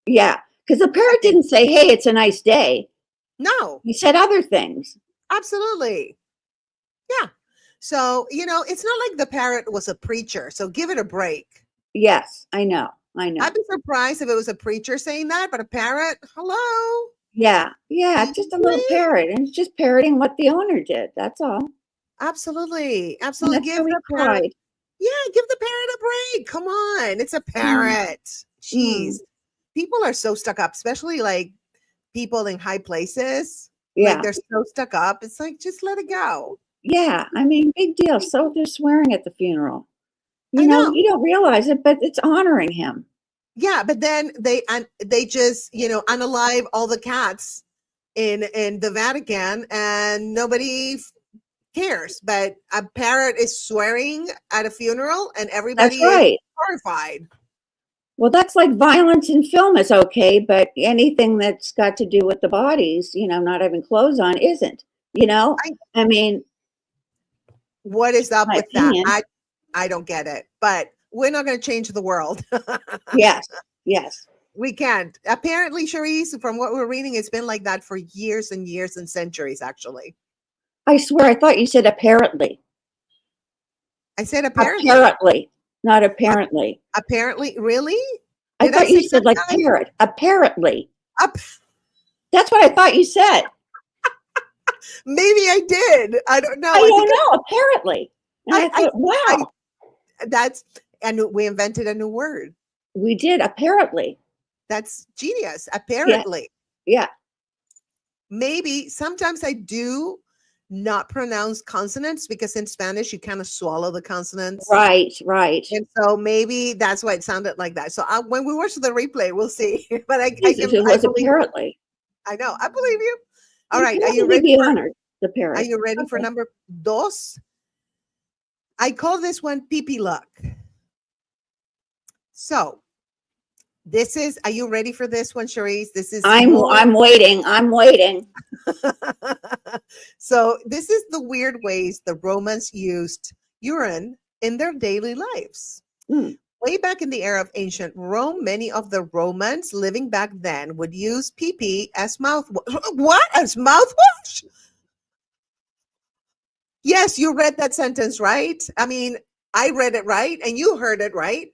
Yeah. Because the parrot didn't say, hey, it's a nice day. No. He said other things. Absolutely. Yeah. So, it's not like the parrot was a preacher. So give it a break. Yes, I know. I'd be surprised if it was a preacher saying that, but a parrot, hello. Yeah. It's just a little parrot, and it's just parroting what the owner did. That's all. Absolutely. And Absolutely. that's how he cried. Yeah, give the parrot a break. Come on. It's a parrot. Jeez. people are so stuck up, especially like people in high places. Like Yeah. they're so stuck up. It's like, just let it go. Yeah. I mean, big deal. So they're swearing at the funeral. I know. You don't realize it, but it's honoring him. Yeah, but then they just, unalive all the cats in the Vatican, and nobody cares. But a parrot is swearing at a funeral, and That's everybody is right. horrified. Well, that's like violence in film is okay, but anything that's got to do with the bodies, not having clothes on isn't, you know? I, I mean, what is up my with that? opinion. I don't get it. But we're not going to change the world. Yes. Yes. We can't. Apparently, Charisse, from what we're reading, it's been like that for years and years and centuries, actually. I swear, I thought you said apparently. I said apparently. Apparently, not apparently. Apparently, really? I Did I thought you say that, said like guys? parrot. Apparently. Up. That's what I thought you said. Maybe I did. I don't know. I I don't think know. Apparently. And I thought, I wow, that's and we invented a new word. we did apparently. That's genius. Yeah. Apparently. Yeah. Maybe sometimes I do not pronounce consonants because in Spanish you kind of swallow the consonants. Right. Right. And so maybe that's why it sounded like that. So when we watch the replay, we'll see. But I It was believe. apparently. I know. I believe you. All right. Are you Apparently ready be for? honored. The Are parrot. you ready for Okay. number dos? I call this one pee luck. So this is. Are you ready for this one, Charisse? This is your. I'm waiting. I'm waiting. So this is the weird ways the Romans used urine in their daily lives. Hmm. Way back in the era of ancient Rome, many of the Romans living back then would use pee as mouthwash. What? As mouthwash? Yes, you read that sentence right. I mean, I read it right and you heard it right.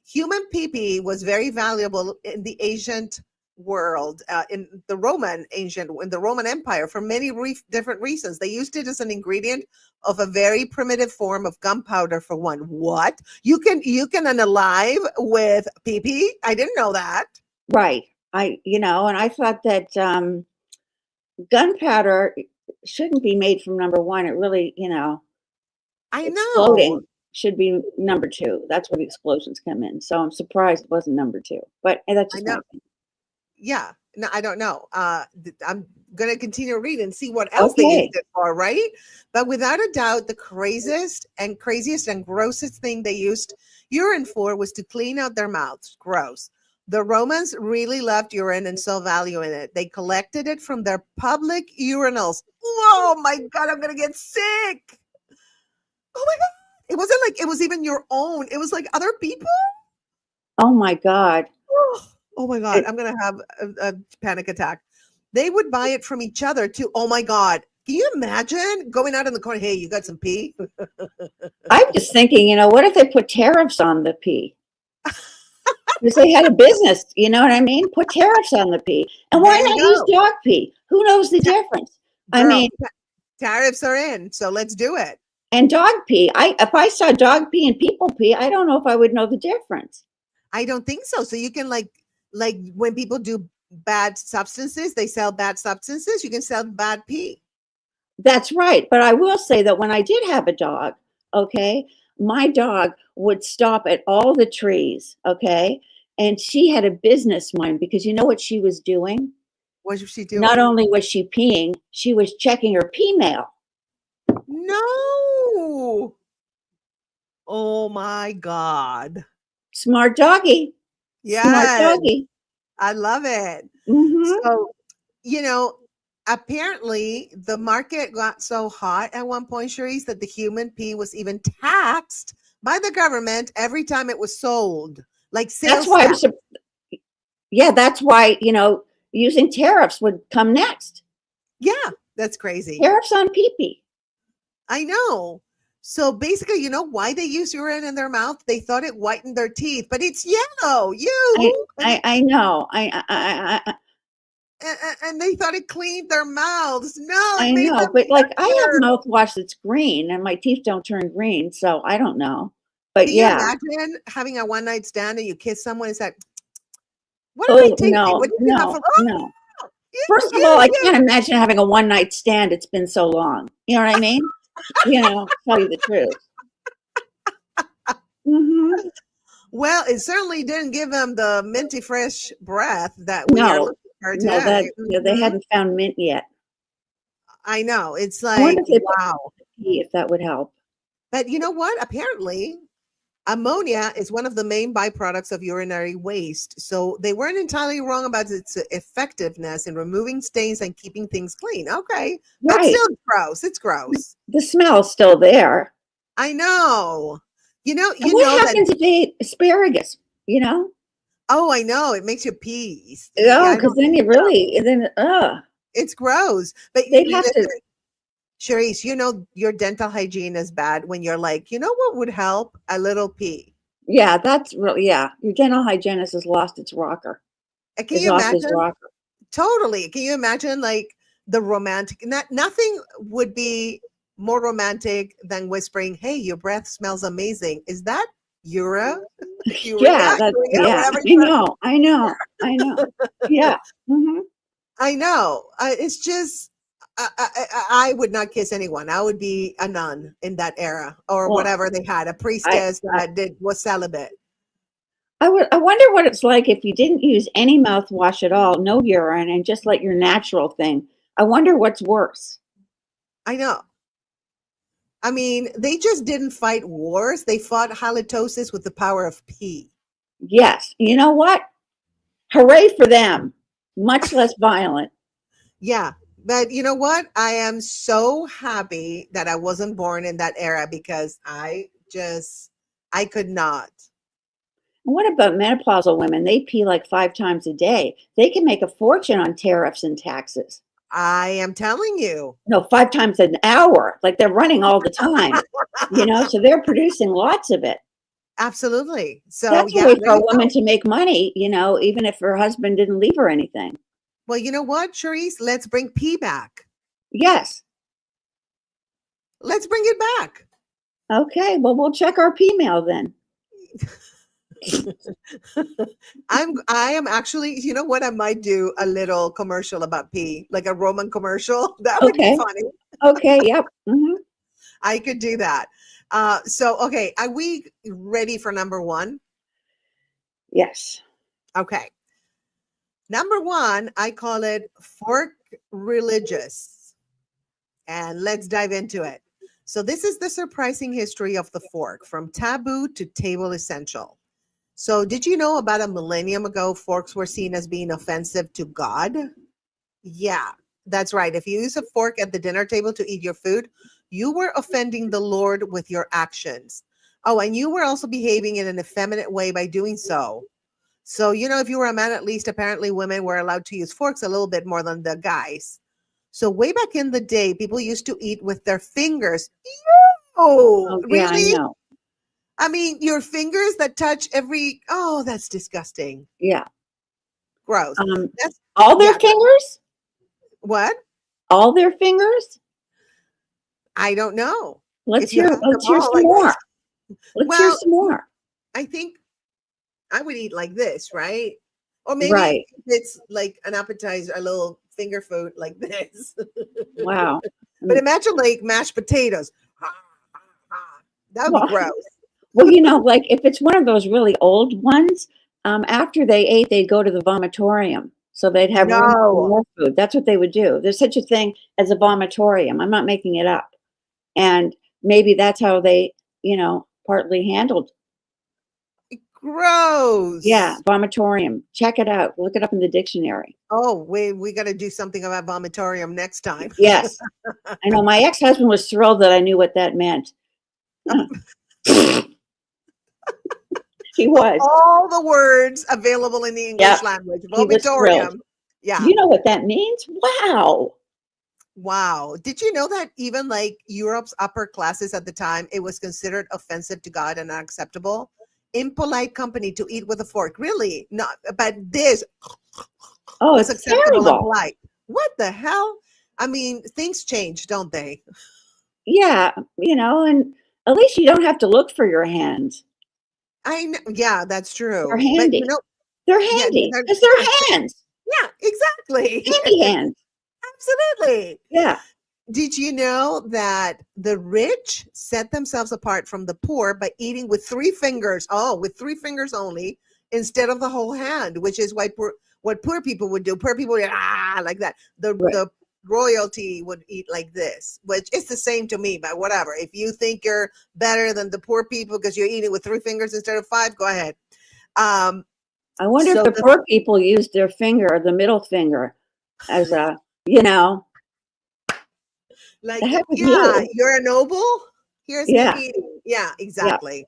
Human pee was very valuable in the ancient world, in the Roman Empire for many different reasons. They used it as an ingredient of a very primitive form of gunpowder. For one, what you can unalive with pee? I didn't know that. Right. And I thought that gunpowder shouldn't be made from number one. It really, I know. exploding should be number two. That's where the explosions come in. So I'm surprised it wasn't number two. But that's I just my know. opinion. Yeah. No, I don't know. I'm going to continue to read and see what else they used Okay. it for, right? But without a doubt, the craziest and grossest thing they used urine for was to clean out their mouths. Gross. The Romans really loved urine and saw value in it. They collected it from their public urinals. Oh my God, I'm going to get sick. Oh my God. It wasn't like it was even your own. It was like other people. Oh my God. Oh my God, I'm going to have a panic attack. They would buy it from each other too. Oh my God. Can you imagine going out in the corner? Hey, you got some pee? I'm just thinking, what if they put tariffs on the pee? Because they had a business, you know what I mean? Put tariffs on the pee. And why There you not use go. dog pee? Who knows the difference? I Girl, mean, tariffs are in, so let's do it. and dog pee. If I saw dog pee and people pee, I don't know if I would know the difference. I don't think so. So you can like when people do bad substances, they sell bad substances. You can sell bad pee. That's right. But I will say that when I did have a dog, okay, my dog would stop at all the trees, okay? And she had a business mind because you know what she was doing? What is she Not doing? only was she peeing, she was checking her pee mail. No. Oh my God. Smart doggy. Smart Yes, doggy. I love it. Mm-hmm. So, apparently the market got so hot at one point, Charisse, that the human pee was even taxed by the government every time it was sold, like That's sales why tax. that's why, using tariffs would come next. Yeah, that's crazy. Tariffs on pee-pee. I know. So basically, you know why they use urine in their mouth? They thought it whitened their teeth, but it's yellow. I know. And they thought it cleaned their mouths. No, it I made know, them but like I have younger. mouthwash that's green and my teeth don't turn green, so I don't know. But Can you yeah, imagine having a one night stand and you kiss someone? It's like, What are they Oh, tasting? no, What did you have for? no, no. Oh, you, First of all, you, I you. can't imagine having a one-night stand. It's been so long. You know what I mean? Tell you the truth. Hmm. Well, it certainly didn't give them the minty fresh breath that we are No, looking for no, that today. they hadn't found mint yet. I know. It's I wonder like, if they put wow. tea, if that would help. But you know what? Apparently, ammonia is one of the main byproducts of urinary waste. So they weren't entirely wrong about its effectiveness in removing stains and keeping things clean. Okay. But Right. still it's gross. It's gross. The smell's still there. I know. And You what know that. happens if they eat asparagus? You know? Oh, I know. It makes you pee. Oh, I because don't, then you really, then, it's gross. But they'd have to, Charisse, your dental hygiene is bad when you're like, you know what would help? A little pee. yeah, that's really, yeah. Your dental hygienist has lost its rocker, Can is you off his imagine? rocker. Totally. Can you imagine like the romantic? Nothing would be more romantic than whispering, "Hey, your breath smells amazing." Is that Ura? Eureka? Yeah, that, Eureka? yeah, Whatever I you know, I know, I know. Yeah. Hmm. I know. It's just, I would not kiss anyone. I would be a nun in that era or Well, whatever they had, a I, priestess I, that was celibate. I wonder what it's like if you didn't use any mouthwash at all, no urine, and just let your natural thing. I wonder what's worse. I know. I mean, they just didn't fight wars. They fought halitosis with the power of pee. Yes. You know what? Hooray for them. Much less violent. Yeah. But you know what? I am so happy that I wasn't born in that era because I could not. And what about menopausal women? They pee like 5 times a day. They can make a fortune on tariffs and taxes. I am telling you. No, 5 times an hour. Like they're running all the time, so they're producing lots of it. Absolutely. So, That's a yeah, way there for a you woman go. to make money, even if her husband didn't leave her anything. Well, you know what, Charisse? Let's bring pee back. Yes. Let's bring it back. Okay. Well, we'll check our P mail then. I am actually, you know what? I might do a little commercial about pee, like a Roman commercial. That would be Okay. funny. Okay. Yep. Hmm. I could do that. Okay, are we ready for number one? Yes. Okay. Number one, I call it fork religious. And let's dive into it. So, this is the surprising history of the fork from taboo to table essential. So, did you know about a millennium ago, forks were seen as being offensive to God? Yeah, that's right. If you use a fork at the dinner table to eat your food, you were offending the Lord with your actions. Oh, and you were also behaving in an effeminate way by doing so. So, if you were a man, at least apparently women were allowed to use forks a little bit more than the guys. So, way back in the day, people used to eat with their fingers. Oh, Oh, yeah, I really? know. I mean, your fingers that touch oh, that's disgusting. Yeah. Gross. Um, That's, all their yeah. fingers? What? All their fingers? I don't know. If Let's you hear. have them Let's hear all some like more. this. Let's hear Well, some more. I think I would eat like this, right? Or maybe Right. if it's like an appetizer, a little finger food like this. Wow. But imagine like mashed potatoes. That would be Well, gross. like if it's one of those really old ones, after they ate, they'd go to the vomitorium. So they'd have room for No. more food. That's what they would do. There's such a thing as a vomitorium. I'm not making it up. And maybe that's how they, partly handled. Yeah, Gross. vomitorium. Check it out. Look it up in the dictionary. Oh, we got to do something about vomitorium next time. Yes. I know my ex-husband was thrilled that I knew what that meant. He Of was. all the words available in the English Yep. language, He was thrilled. vomitorium. Yeah. You know what that means? Wow. Wow. Did you know that even like Europe's upper classes at the time, it was considered offensive to God and unacceptable? Impolite company to eat with a fork. Really? Not, but this Oh, was it's acceptable and terrible. polite. What the hell? I mean, things change, don't they? Yeah, and at least you don't have to look for your hands. I know. Yeah, that's They're true. But handy. They're Yeah, handy because they're hands, yeah, exactly. handy hands. Absolutely. Yeah. Did you know that the rich set themselves apart from the poor by eating with three fingers? Oh, with three fingers only instead of the whole hand, which is what poor people would do. Poor people would like that. Right. The royalty would eat like this, which is the same to me, but whatever. If you think you're better than the poor people because you're eating with three fingers instead of five, go ahead. Um, I wonder if so the the poor people use their finger, the middle finger, as a, the like, heck with yeah, you. you're a noble. Here's me Yeah. eating. Yeah, Yeah. exactly.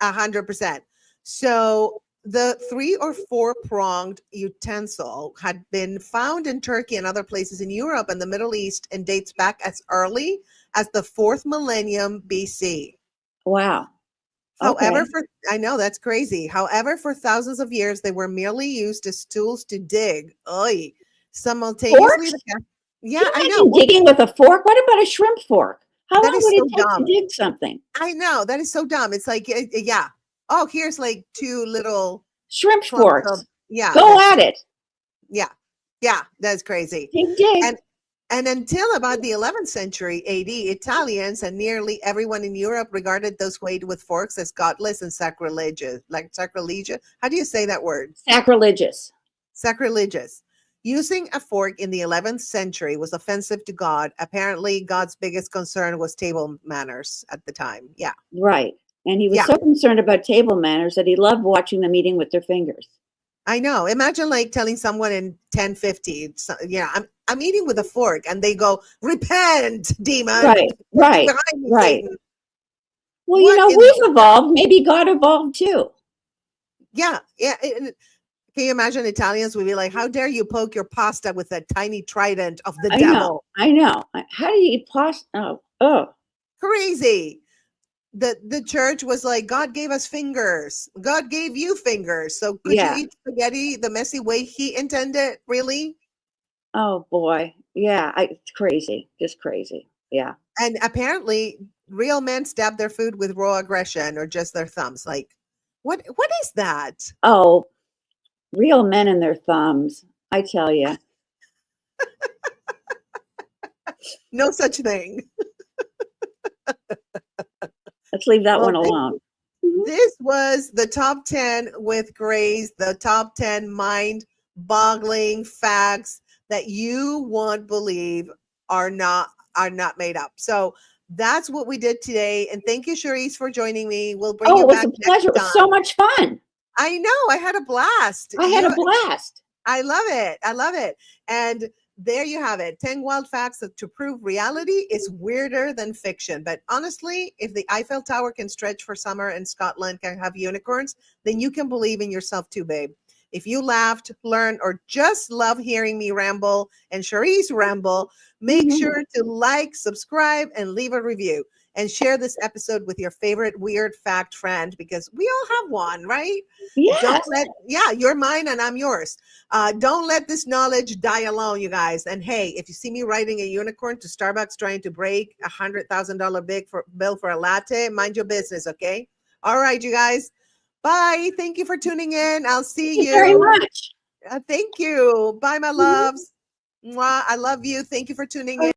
100%. So the three or four pronged utensil had been found in Turkey and other places in Europe and the Middle East and dates back as early as the fourth millennium BC. Wow. However, Okay. I know that's crazy. However, for thousands of years, they were merely used as tools to dig. Oy. Simultaneously, Forks? Can yeah, you I know. imagine digging with a fork? What about a shrimp fork? How That long is would it so take to dumb. dig something? I know that is so dumb. It's like, yeah. Oh, here's like two little Shrimp clumps of, forks. yeah, Go at it. yeah, yeah, that's crazy. Dig, dig. And until about the 11th century AD, Italians and nearly everyone in Europe regarded those who ate with forks as godless and sacrilegious. Like sacrilegious. How do you say that word? Sacrilegious. Sacrilegious. Using a fork in the 11th century was offensive to God. Apparently, God's biggest concern was table manners at the time. Yeah. Right. And he was Yeah. so concerned about table manners that he loved watching them eating with their fingers. I know. Imagine like telling someone in 1050, yeah, I'm eating with a fork, and they go, repent, demon. Right. Get Right. behind me, Right. Satan. Well, What in the we've evolved. Maybe God evolved too. yeah, yeah. Can you imagine Italians would be like, how dare you poke your pasta with that tiny trident of the I know. devil? I know. How do you eat pasta? Oh, oh, Crazy. The church was like, God gave us fingers. God gave you fingers. So could you yeah. eat spaghetti the messy way he intended? Really? Oh boy. Yeah. It's crazy. Just crazy. Yeah. And apparently, real men stab their food with raw aggression or just their thumbs. Like, what is that? Oh, real men and their thumbs. I tell you. No such thing. Let's leave that Well, one alone. Mhm. this was the top 10 with Grace, the top 10 mind-boggling facts that you won't believe are not made up. So that's what we did today. And thank you, Cherise, for joining me. We'll bring Oh, you it was back a next pleasure. It was so time. much fun. I know I had a blast. I had a blast. I love it. I love it. And there you have it. 10 wild facts that to prove reality is weirder than fiction. But honestly, if the Eiffel Tower can stretch for summer and Scotland can have unicorns, then you can believe in yourself too, babe. If you laughed, learned, or just love hearing me ramble and Cherise ramble, make Mhm. sure to like, subscribe, and leave a review. And share this episode with your favorite weird fact friend because we all have one, right? Don't Yes. let, yeah, you're mine and I'm yours. Don't let this knowledge die alone, you guys. And hey, if you see me riding a unicorn to Starbucks trying to break $100,000 bill for a latte, mind your business, okay? All right, you guys. Bye. Thank you for tuning in. I'll Thank see you very you. much. Thank you. Bye, my Mhm. loves. Mwah. I love you. Thank you for tuning in.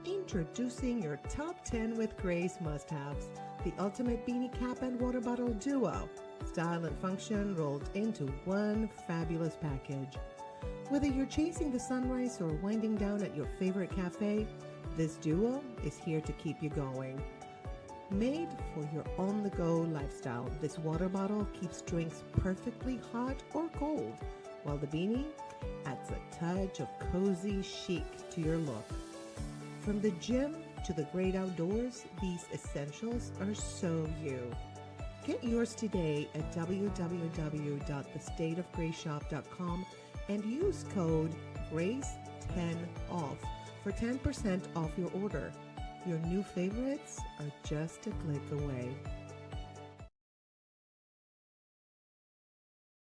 Introducing your top 10 with Grace must-haves, the ultimate beanie cap and water bottle duo. Style and function rolled into one fabulous package. Whether you're chasing the sunrise or winding down at your favorite cafe, this duo is here to keep you going. Made for your on-the-go lifestyle, this water bottle keeps drinks perfectly hot or cold, while the beanie adds a touch of cozy chic to your look. From the gym to the great outdoors, these essentials are so you. Get yours today at www.thestateofgraceshop.com and use code GRACE10OFF for 10% off your order. Your new favorites are just a click away.